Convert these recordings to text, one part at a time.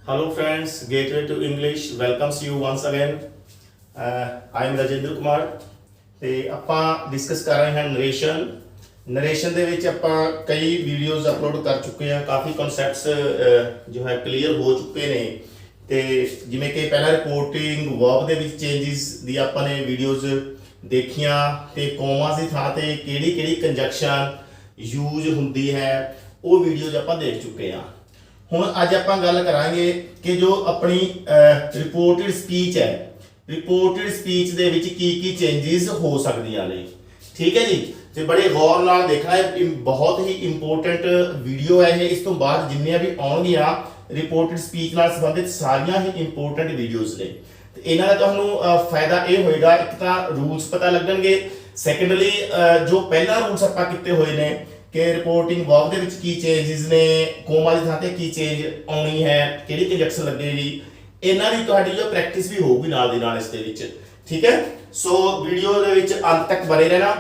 Hello friends, Gateway to English welcomes you once again. I am Rajendra Kumar ਤੇ ਆਪਾਂ discuss ਕਰ ਰਹੇ ਹਾਂ ਨਰੇਸ਼ਨ ਦੇ ਵਿੱਚ ਆਪਾਂ ਕਈ ਵੀਡੀਓਜ਼ ਅਪਲੋਡ ਕਰ ਚੁੱਕੇ ਹਾਂ, ਕਾਫੀ ਕਨਸੈਪਟਸ ਜੋ ਹੈ ਕਲੀਅਰ ਹੋ ਚੁੱਕੇ ਨੇ ਤੇ ਜਿਵੇਂ ਕਿ ਪਹਿਲਾਂ ਰਿਪੋਰਟਿੰਗ ਵਰਬ ਦੇ ਵਿੱਚ ਚੇਂਜਸ ਦੀ ਆਪਾਂ ਨੇ ਵੀਡੀਓਜ਼ ਦੇਖੀਆਂ ਤੇ ਕੋਮਾਸ ਦੀ ਥਾਂ ਤੇ ਕਿਹੜੀ ਕਿਹੜੀ ਕੰਜੰਕਸ਼ਨ ਯੂਜ਼ ਹੁੰਦੀ ਹੈ ਉਹ ਵੀਡੀਓਜ਼ ਆਪਾਂ ਦੇਖ ਚੁੱਕੇ ਹਾਂ। ਹੁਣ ਅੱਜ ਆਪਾਂ ਗੱਲ ਕਰਾਂਗੇ ਕਿ ਜੋ ਆਪਣੀ ਰਿਪੋਰਟਡ ਸਪੀਚ ਹੈ, ਰਿਪੋਰਟਡ ਸਪੀਚ ਦੇ ਵਿੱਚ ਕੀ ਚੇਂਜਸ ਹੋ ਸਕਦੀਆਂ ਨੇ। ਠੀਕ ਹੈ ਜੀ, ਤੇ ਬੜੇ ਗੌਰ ਨਾਲ ਦੇਖਣਾ ਹੈ, ਬਹੁਤ ਹੀ ਇੰਪੋਰਟੈਂਟ ਵੀਡੀਓ ਹੈ ਇਹ। ਇਸ ਤੋਂ ਬਾਅਦ ਜਿੰਨੀਆਂ ਵੀ ਆਉਣਗੀਆਂ ਰਿਪੋਰਟਡ ਸਪੀਚ ਨਾਲ ਸੰਬੰਧਿਤ ਸਾਰੀਆਂ ਹੀ ਇੰਪੋਰਟੈਂਟ ਵੀਡੀਓਜ਼ ਨੇ ਤੇ ਇਹਨਾਂ ਦਾ ਤੁਹਾਨੂੰ ਫਾਇਦਾ ਇਹ ਹੋਏਗਾ, ਇੱਕ ਤਾਂ ਰੂਲਸ ਪਤਾ ਲੱਗਣਗੇ, ਸੈਕੰਡਲੀ ਜੋ ਪਹਿਲਾਂ ਰੂਲਸ ਆਪਾਂ ਕੀਤੇ ਹੋਏ ਨੇ ਕਿ ਰਿਪੋਰਟਿੰਗ ਵਰਬ ਦੇ ਵਿੱਚ ਕੀ ਚੇਂਜਸ ਨੇ, ਕੋਮਾ ਦੀ ਥਾਂ ਤੇ ਕੀ ਚੇਂਜ ਆਉਣੀ ਹੈ, ਕਿਹੜੀ ਕੰਜੰਕਸ਼ਨ ਲੱਗੇਗੀ, ਇਹਨਾਂ ਦੀ ਤੁਹਾਡੀ ਜੋ ਪ੍ਰੈਕਟਿਸ ਵੀ ਹੋਊਗੀ ਨਾਲ ਦੀ ਨਾਲ ਇਸ ਦੇ ਵਿੱਚ। ਠੀਕ ਹੈ, ਸੋ ਵੀਡੀਓ ਦੇ ਵਿੱਚ ਅੰਤ ਤੱਕ ਬਣੇ ਰਹਿਣਾ।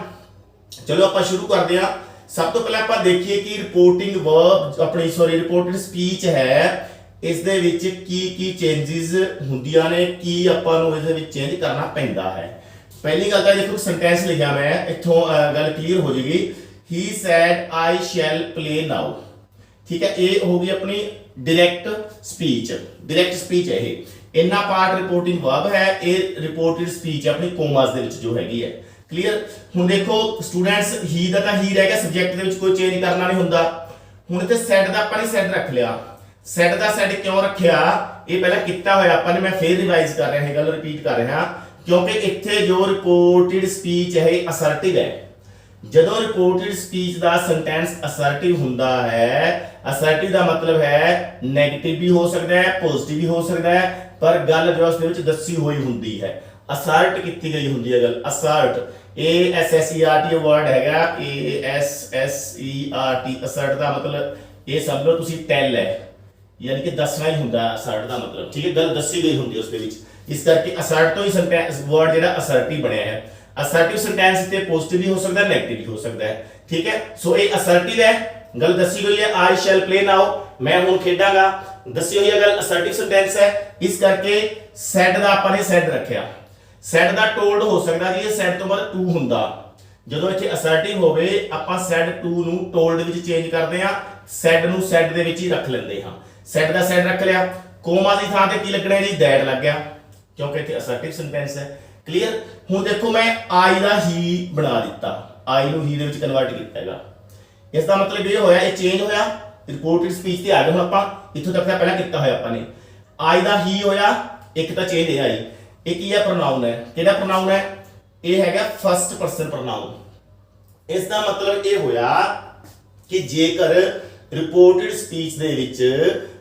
ਚਲੋ ਆਪਾਂ ਸ਼ੁਰੂ ਕਰਦੇ ਹਾਂ। ਸਭ ਤੋਂ ਪਹਿਲਾਂ ਆਪਾਂ ਦੇਖੀਏ ਕਿ ਰਿਪੋਰਟਿੰਗ ਵਰਬ ਆਪਣੀ ਰਿਪੋਰਟਡ ਸਪੀਚ ਹੈ, ਇਸ ਦੇ ਵਿੱਚ ਕੀ ਚੇਂਜਸ ਹੁੰਦੀਆਂ ਨੇ, ਕੀ ਆਪਾਂ ਨੂੰ ਇਹਦੇ ਵਿੱਚ ਚੇਂਜ ਕਰਨਾ ਪੈਂਦਾ ਹੈ। ਪਹਿਲੀ ਗੱਲ ਤਾਂ ਦੇਖੋ ਸੈਂਟੈਂਸ ਲਿਖਿਆ ਮੈਂ, ਇੱਥੋਂ ਗੱਲ ਕਲੀਅਰ ਹੋ ਜਾਏਗੀ। He said I shall play now। ਠੀਕ ਹੈ, ਇਹ ਹੋ ਗਈ ਆਪਣੀ ਡਾਇਰੈਕਟ ਸਪੀਚ ਹੈ ਇਹ। ਇੰਨਾ ਪਾਰਟ ਰਿਪੋਰਟਿੰਗ ਵਰਬ ਹੈ, ਇਹ ਰਿਪੋਰਟਡ ਸਪੀਚ ਆਪਣੀ ਕੋਮਾਸ ਦੇ ਵਿੱਚ ਜੋ ਹੈਗੀ ਹੈ। ਕਲੀਅਰ। ਹੁਣ ਦੇਖੋ ਸਟੂਡੈਂਟਸ, ਹੀ ਦਾ ਤਾਂ ਹੀ ਰਹਿ ਗਿਆ, ਸਬਜੈਕਟ ਦੇ ਵਿੱਚ ਕੋਈ ਚੇਂਜ ਕਰਨਾ ਨਹੀਂ ਹੁੰਦਾ। ਹੁਣ ਇੱਥੇ ਸੈਡ ਦਾ ਆਪਾਂ ਨੇ ਸੈਡ ਰੱਖ ਲਿਆ। ਸੈਡ ਦਾ ਸੈਡ ਕਿਉਂ ਰੱਖਿਆ, ਇਹ ਪਹਿਲਾਂ ਕੀਤਾ ਹੋਇਆ ਆਪਾਂ ਨੇ, ਮੈਂ ਫੇਰ ਰਿਵਾਈਜ਼ ਕਰ ਰਿਹਾ, ਇਹ ਗੱਲ ਰਿਪੀਟ ਕਰ ਰਿਹਾ ਕਿਉਂਕਿ ਇੱਥੇ ਜੋ ਰਿਪੋਰਟਡ ਸਪੀਚ ਹੈ ਇਹ ਅਸਰਟਿਵ ਹੈ। ਜਦੋਂ ਰਿਪੋਰਟਡ ਸਪੀਚ ਦਾ ਸੈਂਟੈਂਸ ਅਸਰਟਿਵ ਹੁੰਦਾ ਹੈ, ਅਸਰਟਿਵ ਦਾ ਮਤਲਬ ਹੈ ਨੈਗੇਟਿਵ ਵੀ ਹੋ ਸਕਦਾ ਹੈ, ਪੋਜ਼ਿਟਿਵ ਵੀ ਹੋ ਸਕਦਾ ਹੈ, ਪਰ ਗੱਲ ਜੋ ਉਸ ਦੇ ਵਿੱਚ ਦੱਸੀ ਹੋਈ ਹੁੰਦੀ ਹੈ, ਅਸਰਟ ਕੀਤੀ ਗਈ ਹੁੰਦੀ ਹੈ ਗੱਲ। ਅਸਰਟ, ASSERT ਵਰਡ ਹੈਗਾ, ASSERT। ਅਸਰਟ ਦਾ ਮਤਲਬ ਇਹ ਸਮਝ ਲਓ ਤੁਸੀਂ ਟੈਲ ਹੈ, ਯਾਨੀ ਕਿ ਦੱਸਣਾ ਹੀ ਹੁੰਦਾ ਅਸਰਟ ਦਾ ਮਤਲਬ। ਠੀਕ ਹੈ, ਗੱਲ ਦੱਸੀ ਗਈ ਹੁੰਦੀ ਹੈ ਉਸ ਦੇ ਵਿੱਚ, ਇਸ ਕਰਕੇ ਅਸਰਟ ਤੋਂ ਹੀ ਸੈਂਟੈਂਸ ਵਰਡ ਜਿਹੜਾ ਅਸਰਟਿਵ ਬਣਿਆ ਹੈ। ਅਸਰਟਿਵ ਸੈਂਟੈਂਸ ਤੇ ਪੋਜ਼ਿਟਿਵ ਵੀ ਹੋ ਸਕਦਾ ਹੈ, ਨੈਗੇਟਿਵ ਵੀ ਹੋ ਸਕਦਾ ਹੈ। ਠੀਕ ਹੈ, ਸੋ ਇਹ ਅਸਰਟਿਵ ਹੈ, ਗੱਲ ਦੱਸੀ ਗਈ ਹੈ। I shall play now, ਮੈਂ ਹੁਣ ਖੇਡਾਂਗਾ, ਦੱਸੀ ਹੋਈ ਹੈ ਗੱਲ, ਅਸਰਟਿਵ ਸੈਂਟੈਂਸ ਹੈ। ਇਸ ਕਰਕੇ said ਦਾ ਆਪਾਂ ਨੇ said ਰੱਖਿਆ। said ਦਾ told ਹੋ ਸਕਦਾ ਜੀ, ਇਹ said ਤੋਂ ਬਾਅਦ to ਹੁੰਦਾ। ਜਦੋਂ ਇੱਥੇ ਅਸਰਟਿਵ ਹੋਵੇ ਆਪਾਂ said to ਨੂੰ told ਵਿੱਚ ਚੇਂਜ ਕਰਦੇ ਹਾਂ, said ਨੂੰ said ਦੇ ਵਿੱਚ ਹੀ ਰੱਖ ਲੈਂਦੇ ਹਾਂ। said ਦਾ said ਰੱਖ ਲਿਆ, ਕੋਮਾ ਦੀ ਥਾਂ ਤੇ ਕੀ ਲੱਗਣਾ ਜੀ, that ਲੱਗ ਗਿਆ, ਕਿਉਂਕਿ ਇੱਥੇ ਅਸਰਟਿਵ ਸੈਂਟੈਂਸ ਹੈ। ਕਲੀਅਰ। ਹੁਣ ਦੇਖੋ ਮੈਂ I ਦਾ ਹੀ ਬਣਾ ਦਿੱਤਾ, I ਨੂੰ ਹੀ ਦੇ ਵਿੱਚ ਕਨਵਰਟ ਕੀਤਾ ਹੈਗਾ। ਇਸ ਦਾ ਮਤਲਬ ਇਹ ਹੋਇਆ, ਇਹ ਚੇਂਜ ਹੋਇਆ, ਰਿਪੋਰਟਡ ਸਪੀਚ ਤੇ ਆ ਗਏ। ਹੁਣ ਆਪਾਂ ਇੱਥੋਂ ਤੱਕ ਦਾ ਪਹਿਲਾਂ ਕੀਤਾ ਹੋਇਆ ਆਪਾਂ ਨੇ, I ਦਾ ਹੀ ਹੋਇਆ, ਇੱਕ ਤਾਂ ਚੇਂਜ ਇਹ ਆਈ। ਇਹ ਕੀ ਹੈ, ਪ੍ਰੋਨਾਊਨ ਹੈ। ਕਿਹੜਾ ਪ੍ਰੋਨਾਊਨ ਹੈ, ਇਹ ਹੈਗਾ ਫਸਟ ਪਰਸਨ ਪ੍ਰੋਨਾਊਨ। ਇਸ ਦਾ ਮਤਲਬ ਇਹ ਹੋਇਆ ਕਿ ਜੇਕਰ ਰਿਪੋਰਟਡ ਸਪੀਚ ਦੇ ਵਿੱਚ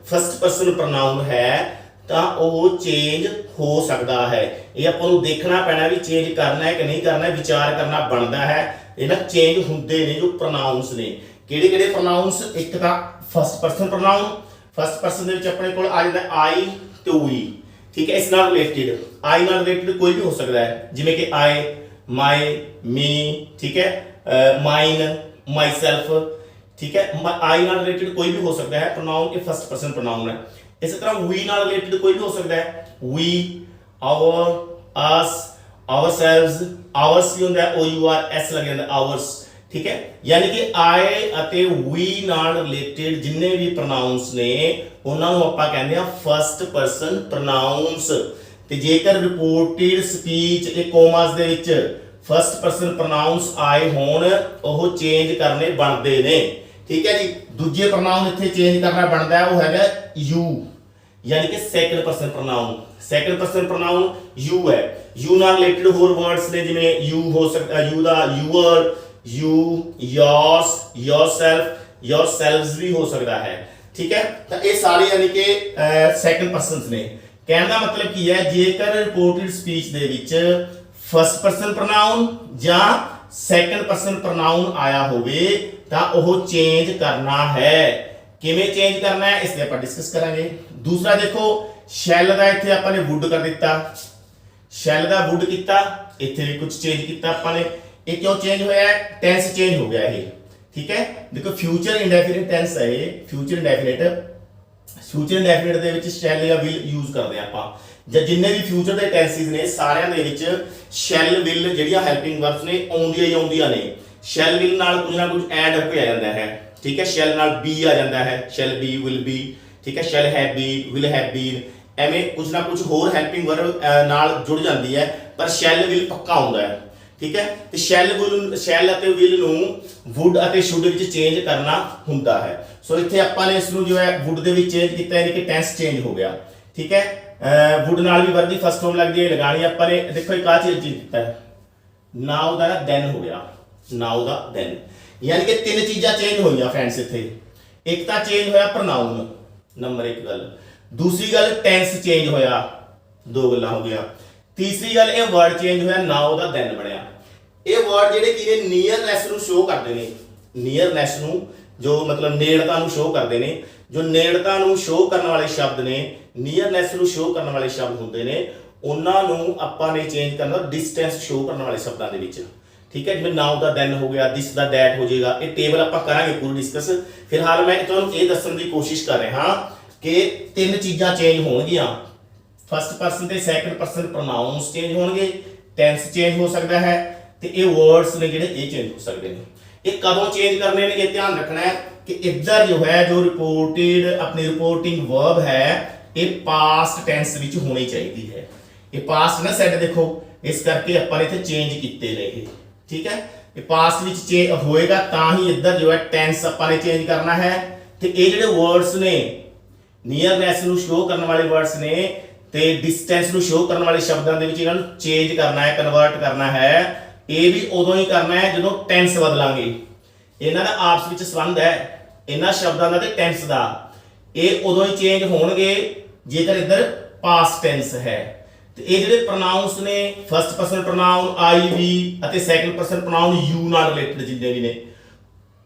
ਫਸਟ ਪਰਸਨ ਪ੍ਰੋਨਾਊਨ ਹੈ ਤਾਂ ਉਹ ਚੇਂਜ ਹੋ ਸਕਦਾ ਹੈ। ਇਹ ਆਪਾਂ ਨੂੰ ਦੇਖਣਾ ਪੈਣਾ ਵੀ ਚੇਂਜ ਕਰਨਾ ਹੈ ਕਿ ਨਹੀਂ ਕਰਨਾ, ਵਿਚਾਰ ਕਰਨਾ ਬਣਦਾ ਹੈ। ਇਹ ਨਾ ਚੇਂਜ ਹੁੰਦੇ ਨੇ ਜੋ ਪ੍ਰੋਨਾਊਨਸ ਨੇ। ਕਿਹੜੇ ਕਿਹੜੇ ਪ੍ਰੋਨਾਊਨਸ, ਇੱਕ ਤਾਂ ਫਸਟ ਪਰਸਨ ਪ੍ਰੋਨਾਊਨ। ਫਸਟ ਪਰਸਨ ਦੇ ਵਿੱਚ ਆਪਣੇ ਕੋਲ ਆ ਜਾਂਦਾ I ਤੇ we। ਠੀਕ ਹੈ, ਇਸ ਨਾਲ ਰਿਲੇਟਡ, I ਨਾਲ ਰਿਲੇਟਡ ਕੋਈ ਵੀ ਹੋ ਸਕਦਾ ਹੈ, ਜਿਵੇਂ ਕਿ I, my, me। ਠੀਕ ਹੈ, mine, myself। ਠੀਕ ਹੈ, I ਨਾਲ ਰਿਲੇਟਡ ਕੋਈ ਵੀ ਹੋ ਸਕਦਾ ਹੈ ਪ੍ਰੋਨਾਊਨ, ਇਹ ਫਸਟ ਪਰਸਨ ਪ੍ਰੋਨਾਊਨ ਹੈ। ਇਸੇ ਤਰ੍ਹਾਂ we ਨਾਲ ਰਿਲੇਟਡ ਕੋਈ ਵੀ ਹੋ ਸਕਦਾ ਹੈ, we, our, us, ourselves। ours ਵੀ ਹੁੰਦਾ ਹੈ, OURS ਲੱਗ ਜਾਂਦਾ, ours। ਠੀਕ ਹੈ, ਯਾਨੀ ਕਿ I ਅਤੇ we ਨਾਲ ਰਿਲੇਟਡ ਜਿੰਨੇ ਵੀ ਪ੍ਰੋਨਾਊਨਸ ਨੇ ਉਹਨਾਂ ਨੂੰ ਆਪਾਂ ਕਹਿੰਦੇ ਆ ਫਸਟ ਪਰਸਨ ਪ੍ਰੋਨਾਊਨਸ। ਤੇ ਜੇਕਰ ਰਿਪੋਰਟਡ ਸਪੀਚ ਇਹ ਕੋਮਾਸ ਦੇ ਵਿੱਚ ਫਸਟ ਪਰਸਨ ਪ੍ਰੋਨਾਊਨਸ ਆਏ ਹੋਣ, ਉਹ ਚੇਂਜ ਕਰਨੇ ਬਣਦੇ ਨੇ। ਠੀਕ ਹੈ ਜੀ, ਦੂਜੇ ਪ੍ਰੋਨਾਊਨ ਇੱਥੇ ਚੇਂਜ ਕਰਨਾ ਬਣਦਾ ਹੈ, ਉਹ ਹੈਗਾ you, ਯਾਨੀ ਕਿ second person pronoun. Second person pronoun you ਹੈ। you ਨਾਲ ਰਿਲੇਟਡ ਹੋਰ ਵਰਡਸ ਨੇ, ਜਿਵੇਂ you ਹੋ ਸਕਦਾ, you the your, you, yours, yourself, yourselves ਵੀ ਹੋ ਸਕਦਾ ਹੈ। ਠੀਕ ਹੈ, ਤਾਂ ਇਹ ਸਾਰੇ ਯਾਨੀ ਕਿ ਸੈਕੰਡ ਪਰਸਨਸ ਨੇ। ਕਹਿਣ ਦਾ ਮਤਲਬ ਕੀ ਹੈ, ਜੇਕਰ ਰਿਪੋਰਟਡ ਸਪੀਚ ਦੇ ਵਿੱਚ ਫਸਟ ਪਰਸਨ ਪ੍ਰੋਨਾਊਨ ਜਾਂ ਸੈਕੰਡ ਪਰਸਨ ਪ੍ਰੋਨਾਊਨ ਆਇਆ ਹੋਵੇ ਤਾਂ ਉਹ ਚੇਂਜ ਕਰਨਾ ਹੈ। ਕਿਵੇਂ ਚੇਂਜ ਕਰਨਾ ਹੈ, ਇਸ ਤੇ ਆਪਾਂ ਡਿਸਕਸ ਕਰਾਂਗੇ। ਦੂਸਰਾ ਦੇਖੋ, ਸ਼ੈਲ ਦਾ ਇੱਥੇ ਆਪਾਂ ਨੇ ਵੁੱਡ ਕਰ ਦਿੱਤਾ, ਸ਼ੈਲ ਦਾ ਵੁੱਡ ਕੀਤਾ, ਇੱਥੇ ਵੀ ਕੁਝ ਚੇਂਜ ਕੀਤਾ ਆਪਾਂ ਨੇ। ਇਹ ਕਿਉਂ ਚੇਂਜ ਹੋਇਆ, ਟੈਂਸ ਚੇਂਜ ਹੋ ਗਿਆ ਇਹ। ठीक है। देखो फ्यूचर इंडेफिनिट टेंस है ये, फ्यूचर इंडेफिनिट ਫਿਊਚਰ ਇੰਡੈਫੀਨਿਟ ਦੇ ਵਿੱਚ ਸ਼ੈਲ ਜਾਂ ਵਿਲ ਯੂਜ਼ ਕਰਦੇ ਆਪਾਂ, ਜਾਂ ਜਿੰਨੇ ਵੀ ਫਿਊਚਰ ਦੇ ਟੈਂਸਿਸ ਨੇ ਸਾਰਿਆਂ ਦੇ ਵਿੱਚ ਸ਼ੈਲ ਵਿਲ ਜਿਹੜੀਆਂ ਹੈਲਪਿੰਗ ਵਰਬਸ ਨੇ ਆਉਂਦੀਆਂ ਹੀ ਆਉਂਦੀਆਂ ਨੇ। ਸ਼ੈਲ ਵਿਲ ਨਾਲ ਕੁਝ ਨਾ ਕੁਝ ਐਡ ਹੋ ਕੇ ਆ ਜਾਂਦਾ ਹੈ, ਠੀਕ ਹੈ। ਸ਼ੈਲ ਨਾਲ ਬੀ ਆ ਜਾਂਦਾ ਹੈ, ਸ਼ੈਲ ਬੀ, ਵਿਲ ਬੀ, ਠੀਕ ਹੈ। Shell have been, will have been, ਐਵੇਂ ਕੁਝ ਨਾ ਕੁਝ ਹੋਰ ਹੈਲਪਿੰਗ ਵਰਬ ਨਾਲ ਜੁੜ ਜਾਂਦੀ ਹੈ, ਪਰ ਸ਼ੈਲ ਵਿਲ ਪੱਕਾ ਹੁੰਦਾ ਹੈ, ਠੀਕ ਹੈ। ਤੇ ਸ਼ੈਲ ਅਤੇ ਵਿਲ ਨੂੰ ਵੁੱਡ ਅਤੇ ਸ਼ੁੱਡ ਵਿੱਚ ਚੇਂਜ ਕਰਨਾ ਹੁੰਦਾ ਹੈ। ਸੋ ਇੱਥੇ ਆਪਾਂ ਨੇ ਇਸ ਨੂੰ ਜੋ ਹੈ ਵੁੱਡ ਦੇ ਵਿੱਚ ਚੇਂਜ ਕੀਤਾ, ਯਾਨੀ ਕਿ ਟੈਂਸ ਚੇਂਜ ਹੋ ਗਿਆ, ਠੀਕ ਹੈ। ਵੁੱਡ ਨਾਲ ਵੀ ਵਰਬ ਦੀ ਫਸਟ ਫਾਰਮ ਲੱਗਦੀ ਹੈ, ਲਗਾਣੀ ਆਪਾਂ ਨੇ। ਦੇਖੋ ਇੱਕ ਆ ਚੀਜ਼ ਕੀਤਾ ਹੈ, ਨਾਉ ਦਾ ਦੈਨ ਹੋ ਗਿਆ, ਨਾਉ ਦਾ ਦੈਨ, ਯਾਨੀ ਕਿ ਤਿੰਨ ਚੀਜ਼ਾਂ ਚੇਂਜ ਹੋਈਆਂ ਫਰੈਂਡਸ ਇੱਥੇ। ਇੱਕ ਤਾਂ ਚੇਂਜ ਹੋਇਆ ਪ੍ਰੋਨਾਊਨ, ਨੰਬਰ 1 ਗੱਲ। ਦੂਸਰੀ ਗੱਲ ਟੈਂਸ ਚੇਂਜ ਹੋਇਆ, 2 ਗੱਲਾਂ ਹੋ ਗਿਆ। ਤੀਸਰੀ ਗੱਲ ਇਹ ਵਰਡ ਚੇਂਜ ਹੋਇਆ, ਨਾਉ ਦਾ ਦੈਨ ਬਣਿਆ। ਇਹ ਵਰਡ ਜਿਹੜੇ ਕੀ ਨੇ ਨੀਅਰਨੈਸ ਨੂੰ ਸ਼ੋ ਕਰਦੇ ਨੇ, ਨੀਅਰਨੈਸ ਨੂੰ, ਜੋ ਮਤਲਬ ਨੇੜਤਾ ਨੂੰ ਸ਼ੋ ਕਰਦੇ ਨੇ। ਜੋ ਨੇੜਤਾ ਨੂੰ ਸ਼ੋ ਕਰਨ ਵਾਲੇ ਸ਼ਬਦ ਨੇ, ਨੀਅਰਨੈਸ ਨੂੰ ਸ਼ੋ ਕਰਨ ਵਾਲੇ ਸ਼ਬਦ ਹੁੰਦੇ ਨੇ, ਉਹਨਾਂ ਨੂੰ ਆਪਾਂ ਨੇ ਚੇਂਜ ਕਰਨਾ ਡਿਸਟੈਂਸ ਸ਼ੋ ਕਰਨ ਵਾਲੇ ਸ਼ਬਦਾਂ ਦੇ ਵਿੱਚ, ਠੀਕ ਹੈ। ਜਿਵੇਂ ਨਾਉ ਦਾ ਦੈਨ ਹੋ ਗਿਆ, ਦਿਸ ਦਾ ਦੈਟ ਹੋ ਜਾਏਗਾ। ਇਹ ਟੇਬਲ ਆਪਾਂ ਕਰਾਂਗੇ ਪੂਰੀ ਡਿਸਕਸ। ਫਿਲਹਾਲ ਮੈਂ ਤੁਹਾਨੂੰ ਇਹ ਦੱਸਣ ਦੀ ਕੋਸ਼ਿਸ਼ ਕਰ ਰਿਹਾ ਹਾਂ ਕਿ ਤਿੰਨ ਚੀਜ਼ਾਂ ਚੇਂਜ ਹੋਣਗੀਆਂ। ਫਸਟ ਪਰਸਨ ਤੇ ਸੈਕੰਡ ਪਰਸਨ ਪ੍ਰੋਨਾਊਨਸ ਚੇਂਜ ਹੋਣਗੇ, ਟੈਂਸ ਚੇਂਜ ਹੋ ਸਕਦਾ ਹੈ, ਤੇ ਇਹ ਵਰਡਸ ਨੇ ਜਿਹੜੇ ਇਹ ਚੇਂਜ ਹੋ ਸਕਦੇ ਨੇ। ਇਹ ਕਦੋਂ ਚੇਂਜ ਕਰਨੇ ਨੇ, ਇਹ ਧਿਆਨ ਰੱਖਣਾ ਹੈ ਕਿ ਇੱਧਰ ਜੋ ਹੈ ਜੋ ਰਿਪੋਰਟਡ ਆਪਣੀ ਰਿਪੋਰਟਿੰਗ ਵਰਬ ਹੈ ਇਹ ਪਾਸਟ ਟੈਂਸ ਵਿੱਚ ਹੋਣੀ ਚਾਹੀਦੀ ਹੈ। ਇਹ ਪਾਸਟ ਨਾ ਸੈਟ ਦੇਖੋ, ਇਸ ਕਰਕੇ ਆਪਾਂ ਨੇ ਇੱਥੇ ਚੇਂਜ ਕੀਤੇ ਨੇ ਇਹ, ਠੀਕ ਹੈ। ਇਹ ਪਾਸਟ ਵਿੱਚ ਚੇਂਜ ਹੋਏਗਾ ਤਾਂ ਹੀ ਇੱਧਰ ਜੋ ਹੈ ਟੈਂਸ ਆਪਾਂ ਨੇ ਚੇਂਜ ਕਰਨਾ ਹੈ। ਤੇ ਇਹ ਜਿਹੜੇ ਵਰਡਸ ਨੇ ਨੀਅਰਨੈਸ ਨੂੰ ਸ਼ੋ ਕਰਨ ਵਾਲੇ ਵਰਡਸ ਨੇ ਤੇ ਡਿਸਟੈਂਸ ਨੂੰ ਸ਼ੋ ਕਰਨ ਵਾਲੇ ਸ਼ਬਦਾਂ ਦੇ ਵਿੱਚ ਇਹਨਾਂ ਨੂੰ ਚੇਂਜ ਕਰਨਾ ਹੈ, ਕਨਵਰਟ ਕਰਨਾ ਹੈ। ਇਹ ਵੀ ਉਦੋਂ ਹੀ ਕਰਨਾ ਹੈ ਜਦੋਂ ਟੈਂਸ ਬਦਲਾਂਗੇ। ਇਹਨਾਂ ਦਾ ਆਪਸ ਵਿੱਚ ਸੰਬੰਧ ਹੈ, ਇਹਨਾਂ ਸ਼ਬਦਾਂ ਦਾ ਤੇ ਟੈਂਸ ਦਾ। ਇਹ ਉਦੋਂ ਹੀ ਚੇਂਜ ਹੋਣਗੇ ਜੇਕਰ ਇੱਧਰ ਪਾਸਟ ਟੈਂਸ ਹੈ। ਤੇ ਇਹ ਜਿਹੜੇ ਪ੍ਰੋਨਾਊਨਸ ਨੇ, ਫਸਟ ਪਰਸਨ ਪ੍ਰੋਨਾਊਨ ਆਈ ਵੀ ਅਤੇ ਸੈਕੰਡ ਪਰਸਨ ਪ੍ਰੋਨਾਊਨ ਯੂ ਨਾਲ ਰਿਲੇਟਡ ਜਿੰਨੇ ਵੀ ਨੇ,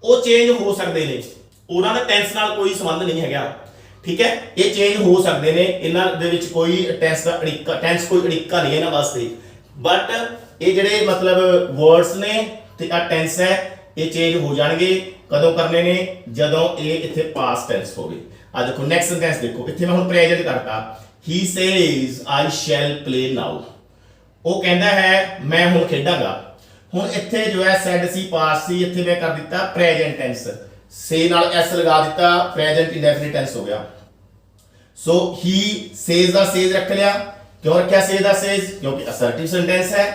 ਉਹ ਚੇਂਜ ਹੋ ਸਕਦੇ ਨੇ, ਉਹਨਾਂ ਦਾ ਟੈਂਸ ਨਾਲ ਕੋਈ ਸੰਬੰਧ ਨਹੀਂ ਹੈਗਾ, ਠੀਕ ਹੈ। ਇਹ ਚੇਂਜ ਹੋ ਸਕਦੇ ਨੇ, ਇਹਨਾਂ ਦੇ ਵਿੱਚ ਕੋਈ ਟੈਂਸ ਦਾ ਅੜਿੱਕਾ, ਟੈਂਸ ਕੋਈ ਅੜਿੱਕਾ ਨਹੀਂ ਇਹਨਾਂ ਵਾਸਤੇ। ਬਟ ਇਹ ਜਿਹੜੇ ਮਤਲਬ ਵਰਡਸ ਨੇ ਤੇ ਆ ਟੈਂਸ ਹੈ, ਇਹ ਚੇਂਜ ਹੋ ਜਾਣਗੇ। ਕਦੋਂ ਕਰਨੇ ਨੇ, ਜਦੋਂ ਇਹ ਇੱਥੇ ਪਾਸਟ ਟੈਂਸ ਹੋਵੇ। ਆ ਦੇਖੋ ਨੈਕਸਟ ਸੈਂਟੈਂਸ ਦੇਖੋ, ਇੱਥੇ ਮੈਂ ਹੁਣ ਪ੍ਰੈਜ਼ੈਂਟ ਕਰਤਾ, he says I shall play now। ਉਹ ਕਹਿੰਦਾ ਹੈ ਮੈਂ ਹੁਣ ਖੇਡਾਂਗਾ। ਹੁਣ ਇੱਥੇ ਜੋ ਹੈ said ਸੀ, ਪਾਸਟ ਸੀ, ਇੱਥੇ ਮੈਂ ਕਰ ਦਿੱਤਾ ਪ੍ਰੈਜ਼ੈਂਟ ਟੈਂਸ, ਸੇ ਨਾਲ s ਲਗਾ ਦਿੱਤਾ, ਪ੍ਰੈਜ਼ੈਂਟ ਇੰਡੈਫਿਨਿਟ ਟੈਂਸ ਹੋ ਗਿਆ। ਸੋ he says ਦਾ says ਰੱਖ ਲਿਆ। ਕਿਉਂ ਰੱਖਿਆ says ਦਾ says? ਕਿਉਂਕਿ ਅਸਰਟਿਵ ਸੈਂਟੈਂਸ ਹੈ।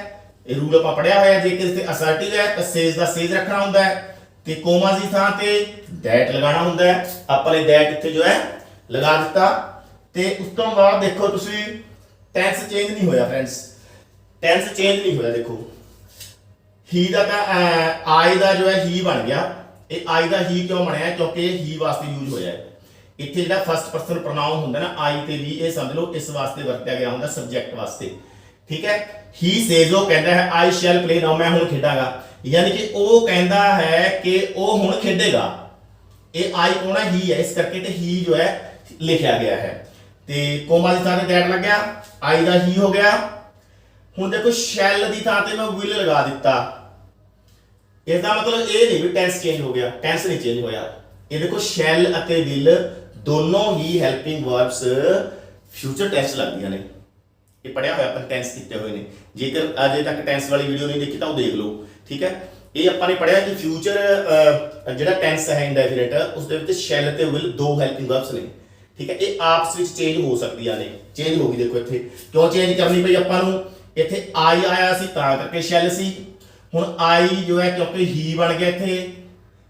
ਇਹ ਰੂਲ ਆਪਾਂ ਪੜਿਆ ਹੋਇਆ, ਜੇਕਰ ਇੱਥੇ ਅਸਰਟਿਵ ਹੈ ਤਾਂ says ਦਾ says ਰੱਖਣਾ ਹੁੰਦਾ ਹੈ, ਤੇ ਕੋਮਾ ਦੀ ਥਾਂ ਤੇ that ਲਗਾਉਣਾ ਹੁੰਦਾ ਹੈ। ਆਪਾਂ ਨੇ that ਇੱਥੇ ਜੋ ਹੈ ਲਗਾ ਦਿੱਤਾ। ਤੇ ਉਸ ਤੋਂ ਬਾਅਦ ਦੇਖੋ ਤੁਸੀਂ ਟੈਂਸ ਚੇਂਜ ਨਹੀਂ ਹੋਇਆ ਫਰੈਂਡਸ, ਟੈਂਸ ਚੇਂਜ ਨਹੀਂ ਹੋਇਆ। ਦੇਖੋ ਹੀ ਦਾ ਤਾਂ ਆਈ ਦਾ ਜੋ ਹੈ ਹੀ ਬਣ ਗਿਆ। ਇਹ ਆਈ ਦਾ ਹੀ ਕਿਉਂ ਬਣਿਆ? ਕਿਉਂਕਿ ਇਹ ਹੀ ਵਾਸਤੇ ਯੂਜ਼ ਹੋਇਆ ਹੈ। ਇੱਥੇ ਜਿਹੜਾ ਫਸਟ ਪਰਸਨ ਪ੍ਰੋਨਾਊਨ ਹੁੰਦਾ ਨਾ ਆਈ ਤੇ ਵੀ, ਇਹ ਸਮਝ ਲਓ ਇਸ ਵਾਸਤੇ ਵਰਤਿਆ ਗਿਆ ਹੁੰਦਾ, ਸਬਜੈਕਟ ਵਾਸਤੇ, ਠੀਕ ਹੈ। ਹੀ ਸੇਜ਼, ਉਹ ਕਹਿੰਦਾ ਹੈ ਆਈ ਸ਼ੈਲ ਪਲੇ ਨਾਓ, ਮੈਂ ਹੁਣ ਖੇਡਾਂਗਾ, ਯਾਨੀ ਕਿ ਉਹ ਕਹਿੰਦਾ ਹੈ ਕਿ ਉਹ ਹੁਣ ਖੇਡੇਗਾ। ਇਹ ਆਈ ਕੌਣ ਹੈ? ਹੀ ਹੈ, ਇਸ ਕਰਕੇ ਤੇ ਹੀ ਜੋ ਹੈ ਲਿਖਿਆ ਗਿਆ ਹੈ। ਤੇ ਕੋਮਾ ਦੀ ਥਾਂ ਤੇ ਦੈਟ ਲੱਗਿਆ, ਆਈ ਦਾ ਹੀ ਹੋ ਗਿਆ। ਹੁਣ ਦੇਖੋ ਸ਼ੈਲ ਦੀ ਥਾਂ ਤੇ ਮੈਂ ਵਿਲ ਲਗਾ ਦਿੱਤਾ। ਇਹਦਾ ਮਤਲਬ ਇਹ ਨਹੀਂ ਵੀ ਟੈਂਸ ਚੇਂਜ ਹੋ ਗਿਆ, ਟੈਂਸ ਨਹੀਂ ਚੇਂਜ ਹੋਇਆ। ਇਹ ਦੇਖੋ ਸ਼ੈਲ ਅਤੇ ਵਿਲ ਦੋਨੋਂ ਹੀ ਹੈਲਪਿੰਗ ਵਰਬਸ ਫਿਊਚਰ ਟੈਂਸ ਲੱਗਦੀਆਂ ਨੇ। ਇਹ ਪੜਿਆ ਹੋਇਆ ਆਪਾਂ ਟੈਂਸ ਕੀਤੇ ਹੋਏ ਨੇ। ਜੇਕਰ ਅਜੇ ਤੱਕ ਟੈਂਸ ਵਾਲੀ ਵੀਡੀਓ ਨਹੀਂ ਦੇਖੀ ਤਾਂ ਉਹ ਦੇਖ ਲਓ, ਠੀਕ ਹੈ। ਇਹ ਆਪਾਂ ਨੇ ਪੜਿਆ ਕਿ ਫਿਊਚਰ ਜਿਹੜਾ ਟੈਂਸ ਹੈ ਇੰਡੈਫਿਨਿਟ, ਉਸ ਦੇ ਵਿੱਚ ਸ਼ੈਲ ਅਤੇ ਵਿਲ ਦੋ ਹੈਲਪਿੰਗ ਵਰਬਸ ਨੇ, ਠੀਕ ਹੈ। ਇਹ ਆਪਸ ਵਿੱਚ ਚੇਂਜ ਹੋ ਸਕਦੀਆਂ ਨੇ। ਚੇਂਜ ਹੋ ਗਈ, ਦੇਖੋ ਇੱਥੇ ਕਿਉਂ ਚੇਂਜ ਕਰਨੀ ਪਈ ਆਪਾਂ ਨੂੰ? ਇੱਥੇ ਆਈ ਆਇਆ ਸੀ ਤਾਂ ਕਰਕੇ ਸ਼ੈਲ ਸੀ। ਹੁਣ ਆਈ ਜੋ ਹੈ ਕਿਉਂਕਿ ਹੀ ਬਣ ਗਿਆ ਇੱਥੇ,